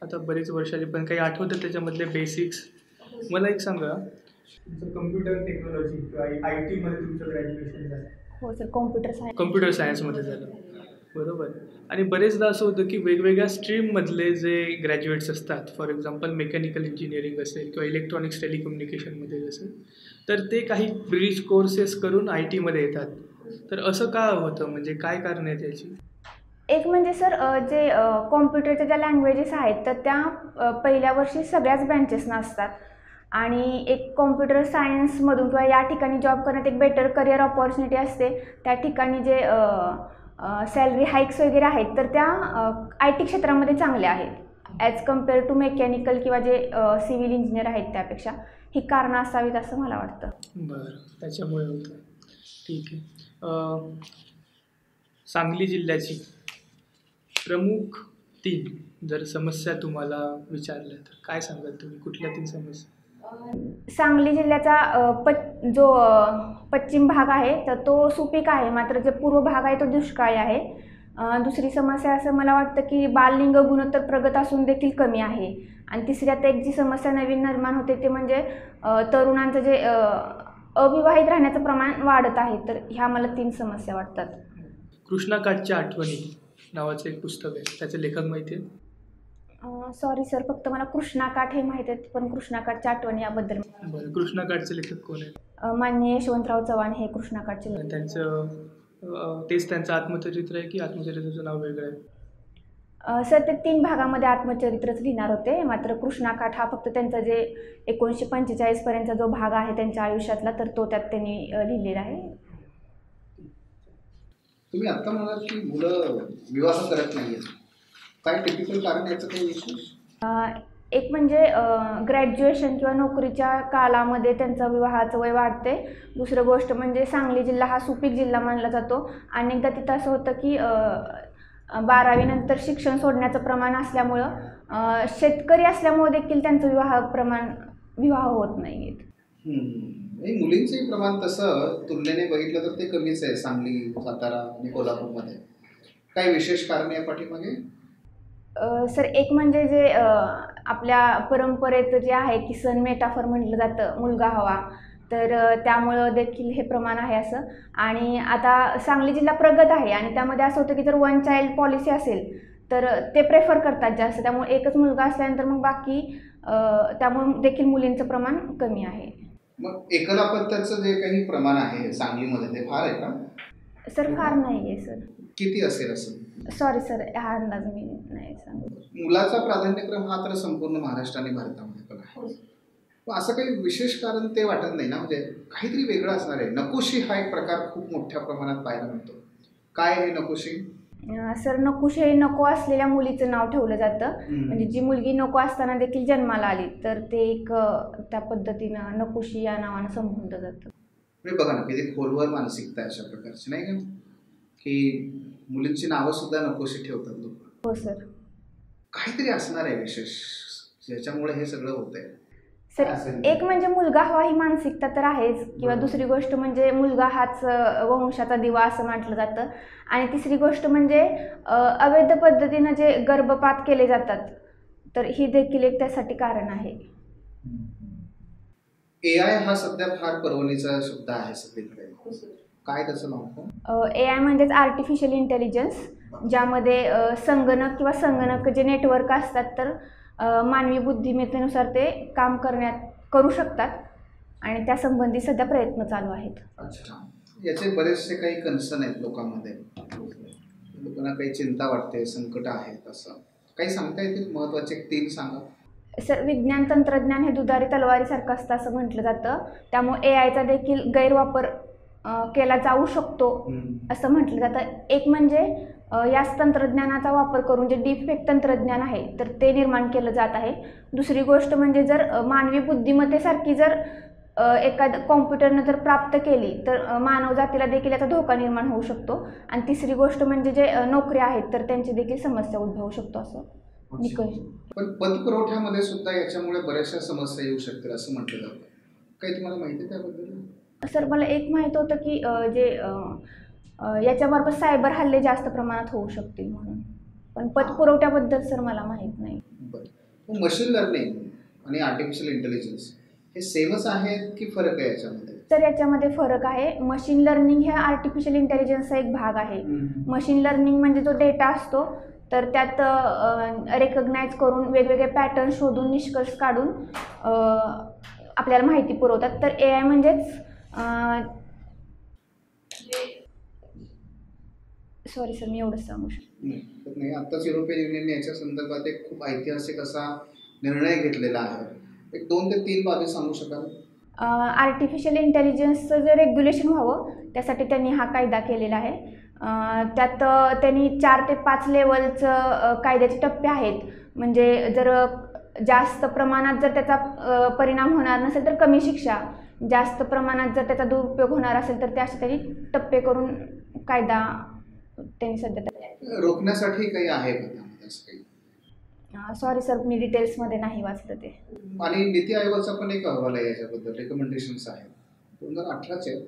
आता बरीच वर्ष आली, पण काही आठवतं त्याच्यामधले बेसिक्स? मला एक सांगा, तुमचं कम्प्युटर टेक्नॉलॉजी किंवा IT मध्ये तुमचं ग्रॅज्युएशन झालं? हो सर, कम्प्युटर सायन्समध्ये झालं, बरोबर. आणि बरेचदा असं होतं की वेगवेगळ्या स्ट्रीममधले जे ग्रॅज्युएट्स असतात, फॉर एक्झाम्पल मेकॅनिकल इंजिनिअरिंग असेल किंवा इलेक्ट्रॉनिक्स टेलिकम्युनिकेशनमध्ये असेल, तर ते काही ब्रिज कोर्सेस करून IT मध्ये येतात. तर असं का होतं? म्हणजे काय कारण आहे त्याची? एक म्हणजे सर, जे कॉम्प्युटरच्या ज्या लँग्वेजेस आहेत तर त्या पहिल्या वर्षी सगळ्याच ब्रँचेसना असतात आणि एक कॉम्प्युटर सायन्समधून किंवा या ठिकाणी जॉब करण्यात एक बेटर करिअर ऑपॉर्च्युनिटी असते. त्या ठिकाणी जे सॅलरी हाईक्स वगैरे आहेत तर त्या IT क्षेत्रामध्ये चांगल्या आहेत ॲज कम्पेअर टू मेकॅनिकल किंवा जे सिव्हिल इंजिनियर आहेत त्यापेक्षा. ही कारणं असावीत असं मला वाटतं. बरं, त्याच्यामुळे होतं. ठीक आहे. सांगली जिल्ह्याची प्रमुख 3 जर समस्या तुम्हाला विचारल्या तर काय सांगाल तुम्ही? कुठल्या 3 समस्या? सांगली जिल्ह्याचा जो पश्चिम भाग आहे तर तो सुपीक आहे, मात्र जे पूर्व भाग आहे तो दुष्काळी आहे. दुसरी समस्या असं मला वाटतं की बाललिंग गुणोत्तर प्रगत असून देखील कमी आहे. आणि तिसऱ्यात एक जी समस्या नवीन निर्माण होते ते म्हणजे तरुणांचं जे अविवाहित राहण्याचं प्रमाण वाढत आहे. तर ह्या मला 3 समस्या वाटतात. कृष्णाकाठच्या आठवणी नावाचं एक पुस्तक आहे, त्याचे लेखक माहिती आहे? सॉरी सर, फक्त मला कृष्णाकाठ हे माहीत आहेत, पण कृष्णाकाठच्या आठवणी याबद्दल. बरं, कृष्णाकाठचे लेखक कोण आहेत? माननीय यशवंतराव चव्हाण हे कृष्णाकाठचे लेखक. तेच त्यांचं आत्मचरित्र आहे की आत्मचरित्राचं नाव वेगळं आहे? सर, ते 3 भागामध्ये आत्मचरित्रच लिहिणार होते, मात्र कृष्णाकाठ हा फक्त त्यांचा जे 1945 पर्यंतचा जो भाग आहे त्यांच्या आयुष्यातला तर तो त्यात त्यांनी लिहिलेला आहे. तुम्ही आत्ता म्हणाल की मुलं विवाह करत नाहीयेत, काय टिपिकल कारण याचं काही विशेष? एक म्हणजे ग्रॅज्युएशन किंवा नोकरीच्या कालामध्ये त्यांचं विवाहाचं वय वाढते. दुसरं गोष्ट म्हणजे सांगली जिल्हा हा सुपीक जिल्हा मानला जातो. अनेकदा तिथं असं होतं की 12वी नंतर शिक्षण सोडण्याचं प्रमाण असल्यामुळं शेतकरी असल्यामुळे देखील त्यांचं विवाह होत नाही आहेत. मुलींचंही प्रमाण तसं तुलनेने बघितलं तर ते कमीच आहे सांगली, सातारा आणि कोल्हापूरमध्ये. काही विशेष कारण आहे पाठीमागे? सर, एक म्हणजे जे आपल्या परंपरेत जे आहे की सन मेटाफर म्हटलं जातं, मुलगा हवा, तर त्यामुळं देखील हे प्रमाण आहे असं. आणि आता सांगली जिल्हा प्रगत आहे आणि त्यामध्ये असं होतं की जर 1 चाइल्ड पॉलिसी असेल तर ते प्रेफर करतात जास्त. त्यामुळे एकच मुलगा असल्यानंतर मग बाकी त्यामुळे देखील मुलींचं प्रमाण कमी आहे. मग एकलापत्याचं जे काही प्रमाण आहे सांगलीमध्ये ते फार आहे का? सर, फार नाही आहे सर. किती असेल असं? सॉरी सर, हा अंदाज मी नाही सांगू. मुलाचा प्राधान्यक्रम हा तर संपूर्ण महाराष्ट्र आणि भारतामध्ये पण आहे. असं काही विशेष कारण ते वाटत नाही ना? म्हणजे काहीतरी वेगळं असणार आहे. नकोशी हा एक प्रकार खूप मोठ्या प्रमाणात पाहायला मिळतो. काय आहे नकोशी? सर, नकुश हे नको असलेल्या मुलीचं नाव ठेवलं जातं. म्हणजे जी मुलगी नको असताना देखील जन्माला आली तर ते एक त्या पद्धतीनं नकुशी या नावानं संबोधलं जातं. म्हणजे बघा ना, किती खोलवर मानसिकता अशा प्रकारची नाही का, की मुलींची नावं सुद्धा नकोशी ठेवतात लोक. हो सर. काहीतरी असणार आहे विशेष ज्याच्यामुळे हे सगळं होतंय. सर, एक म्हणजे मुलगा हवा ही मानसिकता तर आहेच, किंवा दुसरी गोष्ट म्हणजे मुलगा हाच वंशाचा दिवा असं म्हटलं जातं. आणि तिसरी गोष्ट म्हणजे अवैध पद्धतीनं जे गर्भपात केले जातात तर ही देखील एक त्यासाठी कारण आहे. AI हा सध्या फार परवलीचा शब्द आहे सगळीकडे. काय त्याचं नाव? AI म्हणजेच आर्टिफिशियल इंटेलिजन्स, ज्यामध्ये संगणक किंवा संगणक जे नेटवर्क असतात तर मानवी बुद्धिमत्तेनुसार ते काम करू शकतात. आणि त्यासंबंधी सध्या प्रयत्न चालू आहेत. अच्छा, याचे बरेचसे काही कन्सर्न आहेत लोकांमध्ये, लोकांना काही चिंता वाटते, संकट आहेत, असं काही सांगता येतील? महत्त्वाचे 3 सांगा. सर, विज्ञान तंत्रज्ञान हे दुधारी तलवारीसारखं असतं असं म्हटलं जातं. त्यामुळे AI चा देखील गैरवापर केला जाऊ शकतो असं म्हटलं जातं. एक म्हणजे याच तंत्रज्ञानाचा वापर करून जे डीपफेक तंत्रज्ञान आहे तर ते निर्माण केलं जात आहे. दुसरी गोष्ट म्हणजे जर मानवी बुद्धिमत्तेसारखी जर एखाद कॉम्प्युटरनं जर प्राप्त केली तर मानवजातीला देखील याचा धोका निर्माण होऊ शकतो. आणि तिसरी गोष्ट म्हणजे जे नोकऱ्या आहेत तर त्यांची देखील समस्या उद्भवू शकतो असं निकष. पण पतपुरवठ्यामध्ये सुद्धा याच्यामुळे बऱ्याचशा समस्या येऊ शकतील असं म्हटलं जातं. काही तुम्हाला माहिती आहे त्याबद्दल? सर, मला एक माहीत होतं की याच्यामार्फत सायबर हल्ले जास्त प्रमाणात होऊ शकतील म्हणून, पण पतपुरवठ्याबद्दल सर मला माहीत नाही. बरं, मशीन लर्निंग आणि आर्टिफिशियल इंटेलिजन्स हे सेमच आहेत की फरक आहे याच्यामध्ये? तर याच्यामध्ये फरक आहे. मशीन लर्निंग हे आर्टिफिशियल इंटेलिजन्सचा एक भाग आहे. मशीन लर्निंग म्हणजे जो डेटा असतो तर त्यात रेकग्नाइज करून वेगवेगळे पॅटर्न शोधून निष्कर्ष काढून आपल्याला माहिती पुरवतात. तर AI म्हणजेच सॉरी सर, मी एवढंच सांगू शकतो. नाही, आत्ताच युरोपियन युनियनने याच्या संदर्भात एक खूप ऐतिहासिक असा निर्णय घेतलेला आहे. एक 2 ते 3 बाबी सांगू शकाल? आर्टिफिशियल इंटेलिजन्सचं जे रेग्युलेशन व्हावं त्यासाठी त्यांनी हा कायदा केलेला आहे. त्यात त्यांनी 4 ते 5 लेवलचं कायद्याचे टप्पे आहेत. म्हणजे जर जास्त प्रमाणात जर त्याचा परिणाम होणार नसेल तर कमी शिक्षा, जास्त प्रमाणात जर त्याचा दुरुपयोग होणार असेल तर असे त्यांनी टप्पे करून कायदा त्यांनी सध्या रोखण्यासाठी काही आहे का त्यामध्ये असं काही? सॉरी सर, मी डिटेल्समध्ये नाही वाचलं ते. आणि नीती आयोगाचा पण एक अहवाल आहे याच्याबद्दल, रेकमेंडेशन्स आहेत 2018चे,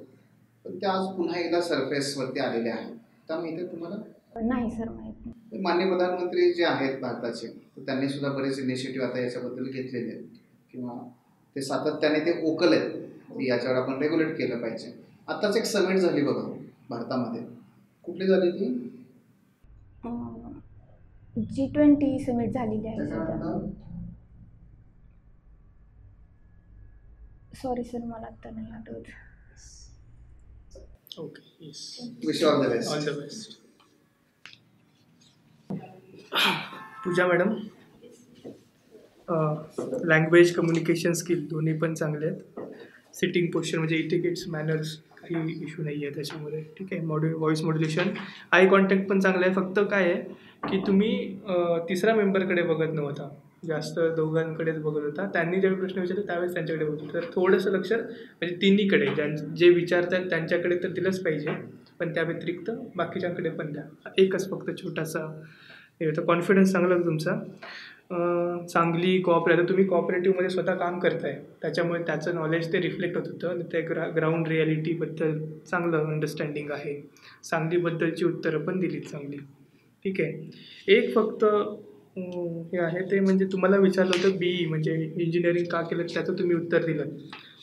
पण त्या आज पुन्हा एकदा सरफेसवरती आलेल्या आहेत. त्या माहिती आहे तुम्हाला? नाही सर, माहीत नाही. माननीय प्रधानमंत्री जे आहेत भारताचे, तर त्यांनी सुद्धा बरेच इनिशिएटिव्ह आता याच्याबद्दल घेतलेले आहेत किंवा ते सातत्याने ते ओकल आहेत की याच्यावर आपण रेग्युलेट केलं पाहिजे. आत्ताच एक समिट झाली बघा भारतामध्ये, कुठली झाली ती? G20 समिट झालेली आहे. सॉरी सर, मला आता नाही आठवत. Okay, yes. Wish all the best. All the best. Pooja madam, language communication skill दोन्ही पण चांगले आहेत. सिटिंग पोस्चर म्हणजे इटिकेट्स, मॅनर्स काही इश्यू नाही आहे त्याच्यामध्ये. ठीक आहे. व्हॉइस मॉड्युलेशन, आय कॉन्टॅक्ट पण चांगलं आहे. फक्त काय आहे की तुम्ही तिसऱ्या मेंबरकडे बघत नव्हता, जास्त दोघांकडेच बघत होता. त्यांनी ज्यावेळी प्रश्न विचारले त्यावेळेस त्यांच्याकडे बघत होता. तर थोडंसं लक्ष म्हणजे तिन्हीकडे जे विचारतात त्यांच्याकडे तर दिलंच पाहिजे, पण त्या व्यतिरिक्त बाकीच्यांकडे पण द्या. एकच फक्त छोटासा हे होतं. कॉन्फिडन्स चांगला होता तुमचा. चांगली कॉपरेटिव्ह, तुम्ही कॉपरेटिव्हमध्ये स्वतः काम करताय त्याच्यामुळे त्याचं नॉलेज ते रिफ्लेक्ट होत होतं. ते ग्राउंड रिॲलिटीबद्दल चांगलं अंडरस्टँडिंग आहे. सांगलीबद्दलची उत्तरं पण दिलीत चांगली. ठीक आहे. एक फक्त हे आहे ते म्हणजे तुम्हाला विचारलं होतं BE म्हणजे इंजिनिअरिंग का केलं, त्याचं तुम्ही उत्तर दिलं.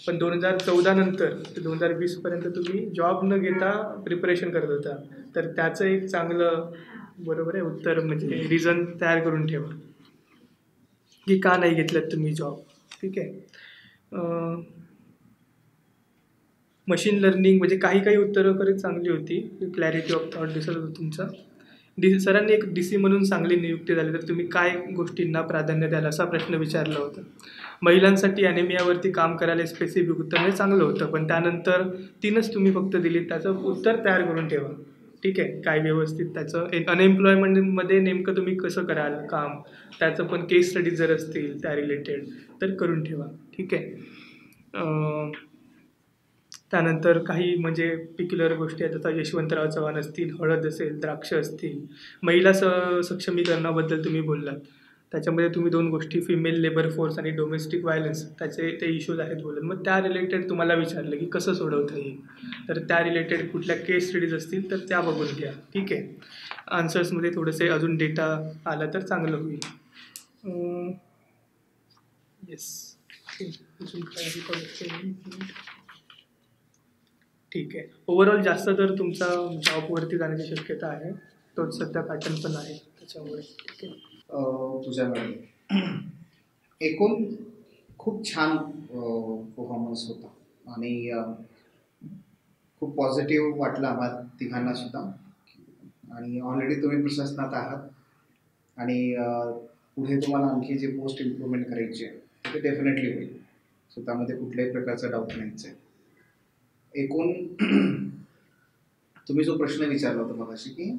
पण 2014 नंतर ते 2020पर्यंत तुम्ही जॉब न घेता प्रिपरेशन करत होता. तर त्याचं एक चांगलं बरोबर आहे उत्तर म्हणजे रिझन तयार करून ठेवा की का नाही घेतलं तुम्ही जॉब. ठीक आहे. मशीन लर्निंग म्हणजे काही उत्तरं खरीच चांगली होती. क्लॅरिटी ऑफ थॉट दिसत होतं तुमचा. सरांनी एक DC म्हणून चांगली नियुक्ती झाली तर तुम्ही काय गोष्टींना प्राधान्य द्याल असा प्रश्न विचारला होता. महिलांसाठी ॲनेमियावरती काम करायला स्पेसिफिक उत्तर हे चांगलं होतं, पण त्यानंतर 3च तुम्ही फक्त दिलीत. त्याचं उत्तर तयार करून ठेवा. ठीक आहे. काय व्यवस्थित त्याचं अनएम्प्लॉयमेंटमध्ये नेमकं तुम्ही कसं कराल काम, त्याचं पण केस स्टडीज जर असतील त्या रिलेटेड तर करून ठेवा. ठीक आहे. त्यानंतर काही म्हणजे पिक्युलर गोष्टी आहेत. आता यशवंतराव चव्हाण असतील, हळद असेल, द्राक्ष असतील, महिला सक्षमीकरणाबद्दल तुम्ही बोललात. त्याच्यामध्ये तुम्ही 2 गोष्टी फिमेल लेबर फोर्स आणि डोमेस्टिक व्हायलन्स ते इश्यूज आहेत बोलत. मग त्या रिलेटेड तुम्हाला विचारलं की कसं सोडवता येईल, तर त्या रिलेटेड कुठल्या केस स्टडीज असतील तर त्या बघून घ्या. ठीक आहे. आन्सर्समध्ये थोडेसे अजून डेटा आला तर चांगलं होईल. येस. ठीक आहे. ओव्हरऑल जास्त तर तुमचा जॉबवरती जाण्याची शक्यता आहे. तोच सध्या पॅटर्न पण आहे त्याच्यामुळे. ठीक आहे. तुझ्या मॅडम, एकूण खूप छान परफॉर्मन्स होता. आणि खूप पॉझिटिव्ह वाटलं आम्हाला तिघांना सुद्धा. आणि ऑलरेडी तुम्ही प्रशासनात आहात आणि पुढे तुम्हाला आणखी जे पोस्ट इम्प्रूव्हमेंट करायची आहे ते डेफिनेटली होईल. सो त्यामध्ये कुठल्याही प्रकारचा डाऊट नाहीच आहे. एकूण तुम्ही जो प्रश्न विचारला होता मगाशी की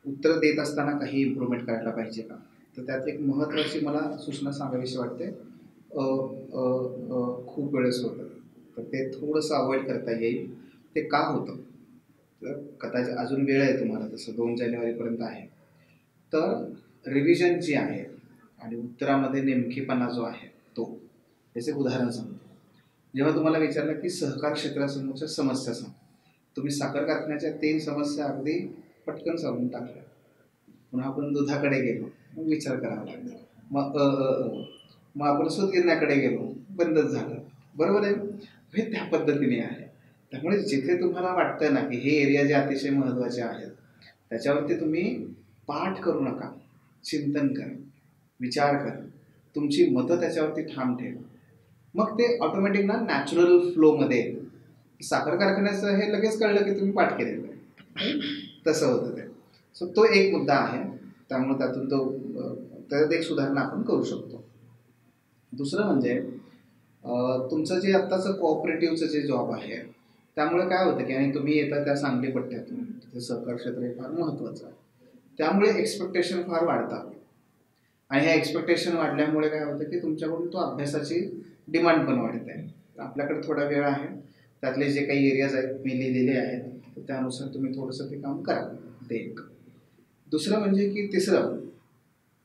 उत्तर देत असताना काही इम्प्रूव्हमेंट करायला पाहिजे का, तर त्यात एक महत्त्वाची मला सूचना सांगावीशी वाटते. खूप वेळेस होतं, तर ते थोडंसं अवॉइड करता येईल. ते का होतं तर कदाचित अजून वेळ आहे तुम्हाला, तसं 2 जानेवारीपर्यंत आहे. तर रिव्हिजन जी आहे आणि उत्तरामध्ये नेमकेपणा जो आहे तो, त्याचे उदाहरण सांगतो. जेव्हा तुम्हाला विचारलं की सहकार क्षेत्रासमोरच्या समस्या सांग, तुम्ही साखर कारखान्याच्या 3 समस्या अगदी पटकन सांगून टाकल्या. पुन्हा आपण दुधाकडे गेलो, मग विचार करावा लागला. मग आपण सूतगिरण्याकडे गेलो, बंदच झालं. बरोबर आहे, हे त्या पद्धतीने आहे. त्यामुळे जिथे तुम्हाला वाटतं ना की हे एरिया जे अतिशय महत्त्वाचे आहेत त्याच्यावरती तुम्ही पाठ करू नका, चिंतन करा, विचार करा, तुमची मतं त्याच्यावरती ठाम ठेवा. मग ते ऑटोमॅटिक ना नॅचरल फ्लोमध्ये येतं. साखर कारखान्याचं हे लगेच कळलं की तुम्ही पाठ केलेलं आहे, तसं होतं ते. सो तो एक मुद्दा आहे. त्यामुळे त्यातून त्यात एक सुधारणा आपण करू शकतो. दुसरं म्हणजे तुमचं जे आत्ताचं कोऑपरेटिव्हचं जे जॉब आहे त्यामुळे काय होतं की, आणि तुम्ही येता त्या सांगली पट्ट्यातून, तिथे सहकार क्षेत्र हे फार महत्त्वाचं आहे. त्यामुळे एक्सपेक्टेशन फार वाढतात आणि ह्या एक्सपेक्टेशन वाढल्यामुळे काय होतं की तुमच्याकडून तो अभ्यासाची डिमांड पण वाढत आहे. आपल्याकडे थोडा वेळ आहे, त्यातले जे काही एरियाज आहेत मी लिहिलेले आहेत तर त्यानुसार तुम्ही थोडंसं ते काम करा. ते एक. दुसरं म्हणजे की तिसरं,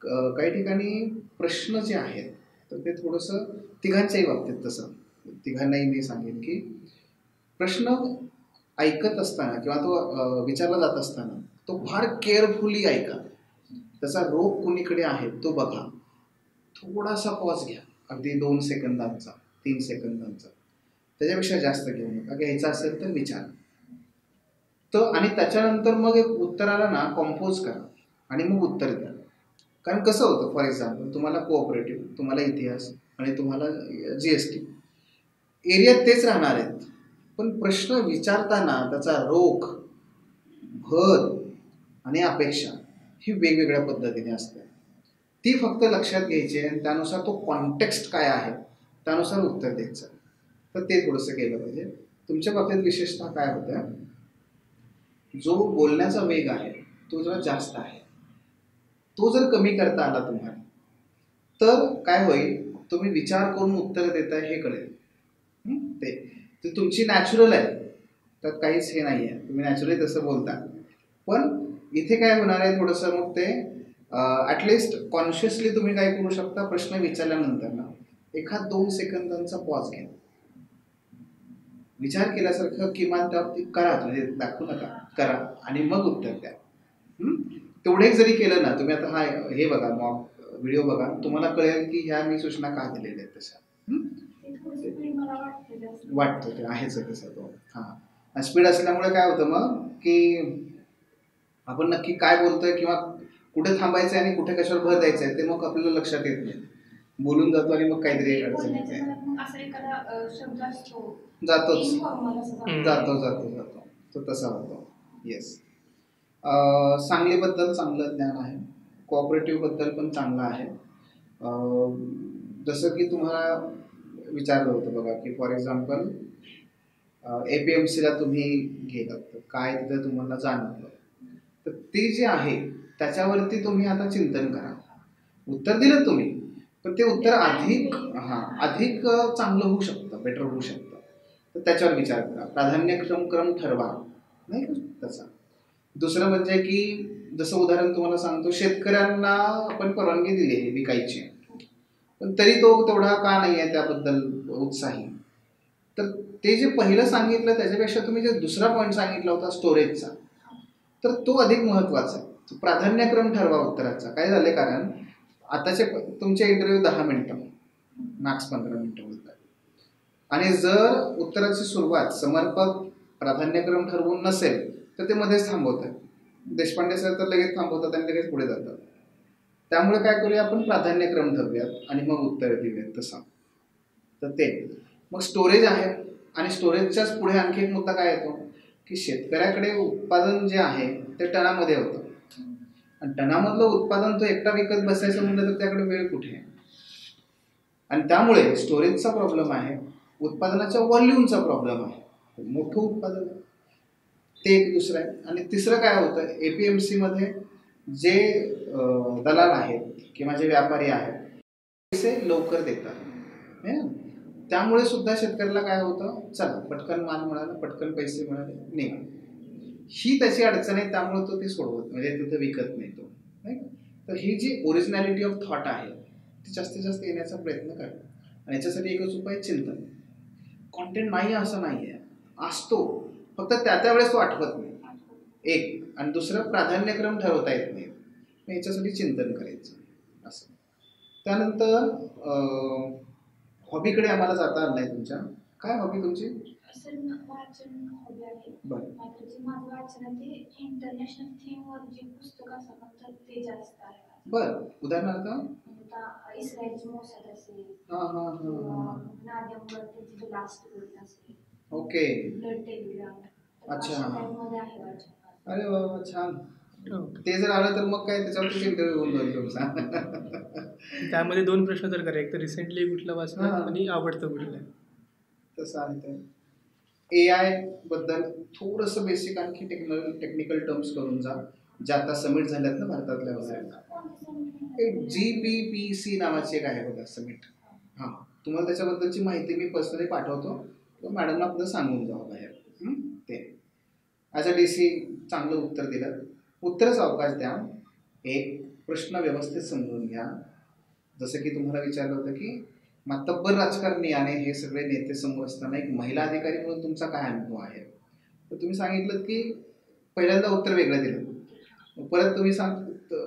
काही ठिकाणी प्रश्न जे आहेत तर ते थोडंसं तिघांच्याही बाबतीत, तसं तिघांनाही मी सांगेन की प्रश्न ऐकत असताना किंवा तो विचारला जात असताना तो फार केअरफुली ऐका. त्याचा रोग कोणीकडे आहे तो बघा. थोडासा पॉज घ्या, अगदी 2 सेकंदांचा, 3 सेकंदांचा, त्याच्यापेक्षा जास्त घेऊ नका. घ्यायचा असेल तर विचार तर, आणि त्याच्यानंतर मग एक उत्तराला ना कॉम्पोज करा आणि मग उत्तर द्या. कारण कसं होतं, फॉर एक्झाम्पल तुम्हाला कोऑपरेटिव्ह, तुम्हाला इतिहास आणि तुम्हाला GST एरियात तेच राहणार आहेत, पण प्रश्न विचारताना त्याचा रोख, भर आणि अपेक्षा ही वेगवेगळ्या पद्धतीने असते. ती फक्त लक्षात घ्यायची आणि त्यानुसार तो कॉन्टेक्स्ट काय आहे त्यानुसार उत्तर द्यायचं. तर ते थोडंसं केलं पाहिजे. तुमच्या बाबतीत विशेषतः काय होतं, जो बोलण्याचा वेग आहे तो जरा जास्त आहे. तो जर कमी करता आला तुम्हाला तर काय होईल, तुम्ही विचार करून उत्तर देताय हे कळेल. ते तुमची नॅचरल आहे, त्यात काहीच हे नाही आहे, तुम्ही नॅचरली तसं बोलता. पण इथे काय होणार आहे थोडंसं, मग ते ॲटलिस्ट कॉन्शियसली तुम्ही काय करू शकता, प्रश्न विचारल्यानंतर ना 1-2 सेकंदांचा पॉज घ्या, विचार केल्यासारखं किमान त्यावरती करा, म्हणजे दाखवू नका, करा आणि मग उत्तर द्या. तेवढे जरी केलं ना तुम्ही, आता हे बघा, मॉक व्हिडिओ बघा, तुम्हाला कळेल की ह्या मी सूचना का दिलेल्या आहेत तशा. वाटतं ते आहेच तसं तो. हां, स्पीड असल्यामुळे काय होतं मग की आपण नक्की काय बोलतोय किंवा कुठे थांबायचं आहे आणि कुठे कशावर भर द्यायचं आहे ते मग आपल्याला लक्षात येत नाही. बोलून जातो आणि मग काहीतरी एक अडचण येते, जातो तो तसा होतो. येस. सांगलीबद्दल चांगलं ज्ञान आहे, कोऑपरेटिव्हबद्दल पण चांगलं आहे. जसं की तुम्हाला विचारलं होतं बघा की फॉर एक्झाम्पल APMCला तुम्ही गेलात तर काय तिथं तुम्हाला जाणवलं, तर ते जे आहे त्याच्यावरती तुम्ही आता चिंतन करा. उत्तर दिलं तुम्ही, पण ते उत्तर अधिक चांगलं होऊ शकतं, बेटर होऊ शकतं, तर त्याच्यावर विचार करा. प्राधान्यक्रम ठरवा, नाही का तसा. दुसरं म्हणजे की जसं उदाहरण तुम्हाला सांगतो, शेतकऱ्यांना आपण परवानगी दिली आहे विकायची, पण तरी तो तेवढा का नाही आहे त्याबद्दल उत्साही. तर ते जे पहिलं सांगितलं त्याच्यापेक्षा तुम्ही जे दुसरा पॉईंट सांगितला होता स्टोरेजचा, तर तो अधिक महत्त्वाचा आहे. प्राधान्यक्रम ठरवा उत्तराचा. काय झालं, कारण आताचे तुमचे इंटरव्ह्यू 10 मिनिटं, मॅक्स 15 मिनिटं बोलतात, आणि जर उत्तराची सुरुवात समर्पक प्राधान्यक्रम ठरवून नसेल तर ते मध्येच थांबवतात. देशपांडे सर तर लगेच थांबवतात आणि लगेच पुढे जातात. त्यामुळे काय करूया आपण, प्राधान्यक्रम ठरवूयात आणि मग उत्तर देऊयात तसा. तर ते मग स्टोरेज आहे, आणि स्टोरेजच्याच पुढे आणखी एक मुद्दा काय येतो की शेतकऱ्याकडे उत्पादन जे आहे ते टनामध्ये होतं आणि टनामधलं उत्पादन तो एकटा विकत बसायचं म्हणलं तर त्याकडे वेळ कुठे आहे. आणि त्यामुळे स्टोरेजचा प्रॉब्लेम आहे, उत्पादनाच्या व्हॉल्यूमचा प्रॉब्लेम आहे. मोठं उत्पादन आहे ते एक दुसरं आहे. आणि तिसरं काय होतं, APMC मध्ये जे दलाल आहेत किंवा जे व्यापारी आहेत पैसे लवकर देतात है ना. त्यामुळे सुद्धा शेतकऱ्याला काय होतं, चला पटकन माल मिळाला, पटकन पैसे मिळाले, नाही ही त्याची अडचण आहे. त्यामुळे तो ते सोडवत म्हणजे तिथे विकत नाही तो, नाही का. तर ही जी ओरिजिनॅलिटी ऑफ थॉट आहे ती जास्तीत जास्त येण्याचा प्रयत्न करा. आणि याच्यासाठी एकच उपाय, चिंतन. कॉन्टेंट नाही असं नाही आहे, असतो, फक्त त्या वेळेस तो आठवत नाही एक. आणि दुसरं, प्राधान्यक्रम ठरवता येत नाही. याच्यासाठी चिंतन करायचं असं. त्यानंतर हॉबीकडे आम्हाला जाता आलं नाही तुमच्या. काय हॉबी तुमची? सर वाचन हॉबी आहे. बरं. मात्र जे माझं वाचन आहे ते इंटरनॅशनल थीमवर जे पुस्तक असतात तर ते जास्त आहे. बरं, उदाहरणार्थ आता इस्रायलची मोसाद असेल, हां. नादियावर त्याची जो लास्ट वर्ड असेल, ओके. Blood Telegram. अच्छा. मध्ये आहे वाचन. अरे वा, छान. ते जर आलं तर मग काय त्याच्यावरतीच इंटरव्ह्यू होऊन जाईल तुमचा. त्यामध्ये 2 प्रश्न तर करा, एक तर रिसेंटली कुठलं वाचलं आणि आवडतं कुठलं. तसं आहे ते. AI बद्दल थोडंसं बेसिक आणखी टेक्निकल टर्म्स करून जा, ज्या आता समिट झाल्यात ना भारतातल्या वगैरे. एक GPPC नावाची एक आहे बघा समिट. हां, तुम्हाला त्याच्याबद्दलची माहिती मी पर्सनली पाठवतो, तर मॅडमला आपलं सांगून जावं बाहेर. ते ॲज अ DC चांगलं उत्तर दिलं. उत्तरच अवकाश द्या. एक प्रश्न व्यवस्थित समजून घ्या. जसं की तुम्हाला विचारलं होतं की मातब्बर राजकारणी आणि हे सगळे नेते समोर असताना एक महिला अधिकारी म्हणून तुमचा काय अनुभव आहे. तर तुम्ही सांगितलं की पहिल्यांदा उत्तर वेगळं दिलं. परत तुम्ही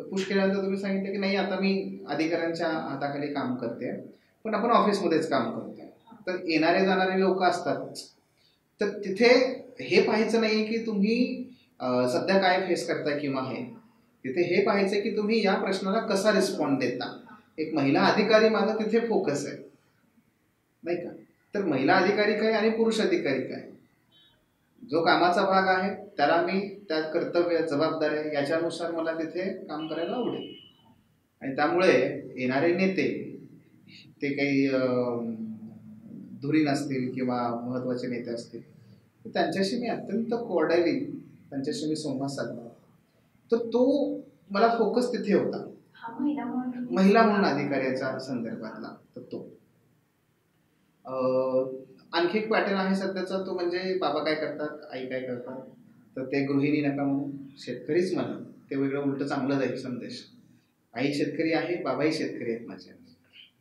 पुश केल्यानंतर तुम्ही सांगितलं की नाही, आता मी अधिकाऱ्यांच्या हाताखाली काम करते, पण आपण ऑफिसमध्येच काम करतोय. तर येणारे जाणारे लोक असतात, तर तिथे हे पाहायचं नाही की तुम्ही सध्या काय फेस करताय किंवा हे, तिथे हे पाहायचं की तुम्ही या प्रश्नाला कसा रिस्पॉन्ड देता. एक महिला अधिकारी माझा तिथे फोकस आहे, नाही का. तर महिला अधिकारी काय आणि पुरुष अधिकारी काय, जो कामाचा भाग आहे त्याला मी त्या कर्तव्य जबाबदाऱ्या याच्यानुसार मला तिथे काम करायला आवडेल. आणि त्यामुळे येणारे नेते ते काही धुरीण असतील किंवा महत्त्वाचे नेते असतील, तर त्यांच्याशी मी अत्यंत कॉर्डली त्यांच्याशी मी संवाद साधला. तर तो मला फोकस तिथे होता, महिला म्हणून अधिकाऱ्याच्या संदर्भातला. तर तो आणखी एक पॅटर्न आहे सध्याचा, तो म्हणजे बाबा काय करतात, आई काय करतात. तर ते गृहिणी नका म्हणून शेतकरीच म्हणा, ते वेगळं उलटं चांगलं जाईल संदेश. आई शेतकरी आहे, बाबाही शेतकरी आहेत माझे,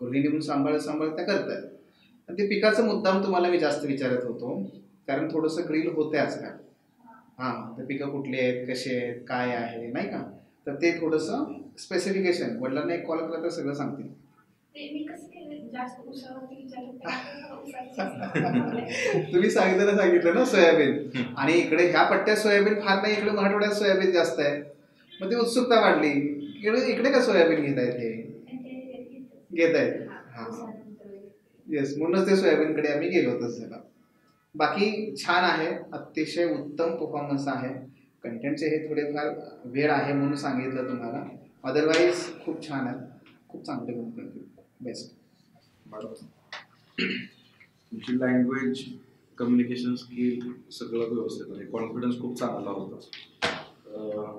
गृहिणी म्हणून सांभाळत त्या करतात. आणि ते पिकाचं मुद्दाम तुम्हाला मी जास्त विचारत होतो, कारण थोडंसं ग्रील होते आजकाल. हां, तर पिकं कुठली आहेत, कसे आहेत, काय आहे, नाही का. तर ते थोडंसं स्पेसिफिकेशन वडिलांना एक कॉल केला तर सगळं सांगतील. तुम्ही सांगितलं ना सोयाबीन, आणि इकडे ह्या पट्ट्यात सोयाबीन फार नाही, इकडे मराठवाड्यात सोयाबीन जास्त आहे. मग ती उत्सुकता वाढली, इकडे का सोयाबीन घेत आहेत, हे घेत आहेत. हां, येस, म्हणूनच ते सोयाबीनकडे आम्ही गेलो होतो झाला. बाकी छान आहे, अतिशय उत्तम परफॉर्मन्स आहे. कंटेंटचे हे थोडेफार वेळ आहे म्हणून सांगितलं तुम्हाला, अदरवाईज खूप छान आहे, खूप चांगले गुण करतील. बेस्ट. तुमची लँग्वेज, कम्युनिकेशन स्किल सगळं व्यवस्थित आहे. कॉन्फिडन्स खूप चांगला होता.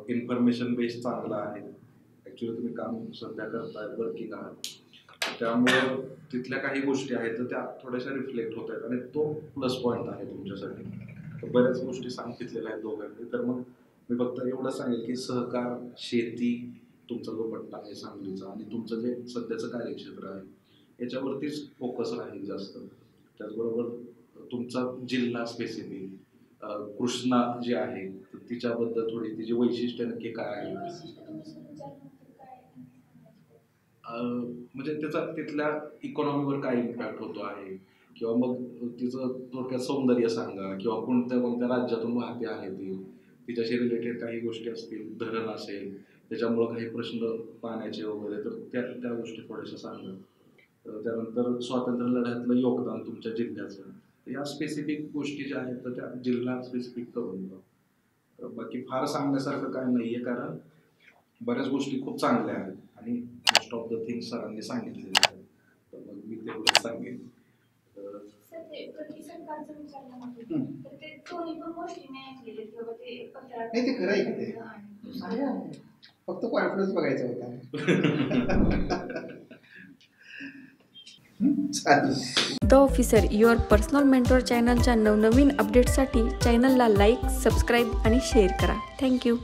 इन्फॉर्मेशन बेस चांगला आहे. ॲक्च्युली तुम्ही काम सध्या करताय, वर्किंग आहात, त्यामुळे तिथल्या काही गोष्टी आहेत तर त्या थोड्याशा रिफ्लेक्ट होत आहेत आणि तो प्लस पॉईंट आहे तुमच्यासाठी. तर बऱ्याच गोष्टी सांगितलेल्या आहेत दोघांनी. तर मग मी फक्त एवढं सांगेल की सहकार, शेती, तुमचा जो पट्टा आहे सांगलीचा आणि तुमचं जे सध्याचं कार्यक्षेत्र आहे याच्यावरतीच फोकस राहील जास्त. त्याचबरोबर तुमचा जिल्हा स्पेसिफिक, कृष्णा जी आहे तिच्याबद्दल थोडी तिची वैशिष्ट्य नक्की काय आहे, म्हणजे त्याचा तिथल्या इकॉनॉमीवर काय इम्पॅक्ट होतो आहे, किंवा मग तिचं थोडक्यात सौंदर्य सांगा, किंवा कोणत्या राज्यातून वाहते आहे ती, तिच्याशी रिलेटेड काही गोष्टी असतील, धरण असेल त्याच्यामुळं काही प्रश्न पाण्याचे वगैरे, तर त्या गोष्टी थोड्याशा सांगा. त्यानंतर स्वातंत्र्य लढ्यातलं योगदान तुमच्या जिल्ह्याचं, या स्पेसिफिक गोष्टी ज्या आहेत तर त्या जिल्हा स्पेसिफिक करून बाकी फार सांगण्यासारखं काय नाही आहे, कारण बऱ्याच गोष्टी खूप चांगल्या आहेत आणि मोस्ट ऑफ द थिंग्स सरांनी सांगितलेले आहेत. तर मग मी तेवढं सांगेन. सर ते कधी सरकारचं विचारलं होतं तर ते दोन्ही पण गोष्टी नाही ऐकलेल्या की बाबा ते पत्रात नाही, ते खरं आहे की ते. आणि फक्त कॉन्फिडन्स बघायचा होता. चालेल. The officer your personal mentor चॅनलच्या नवनवीन अपडेट्ससाठी चॅनलला लाईक, सबस्क्राईब आणि शेअर करा. थँक्यू.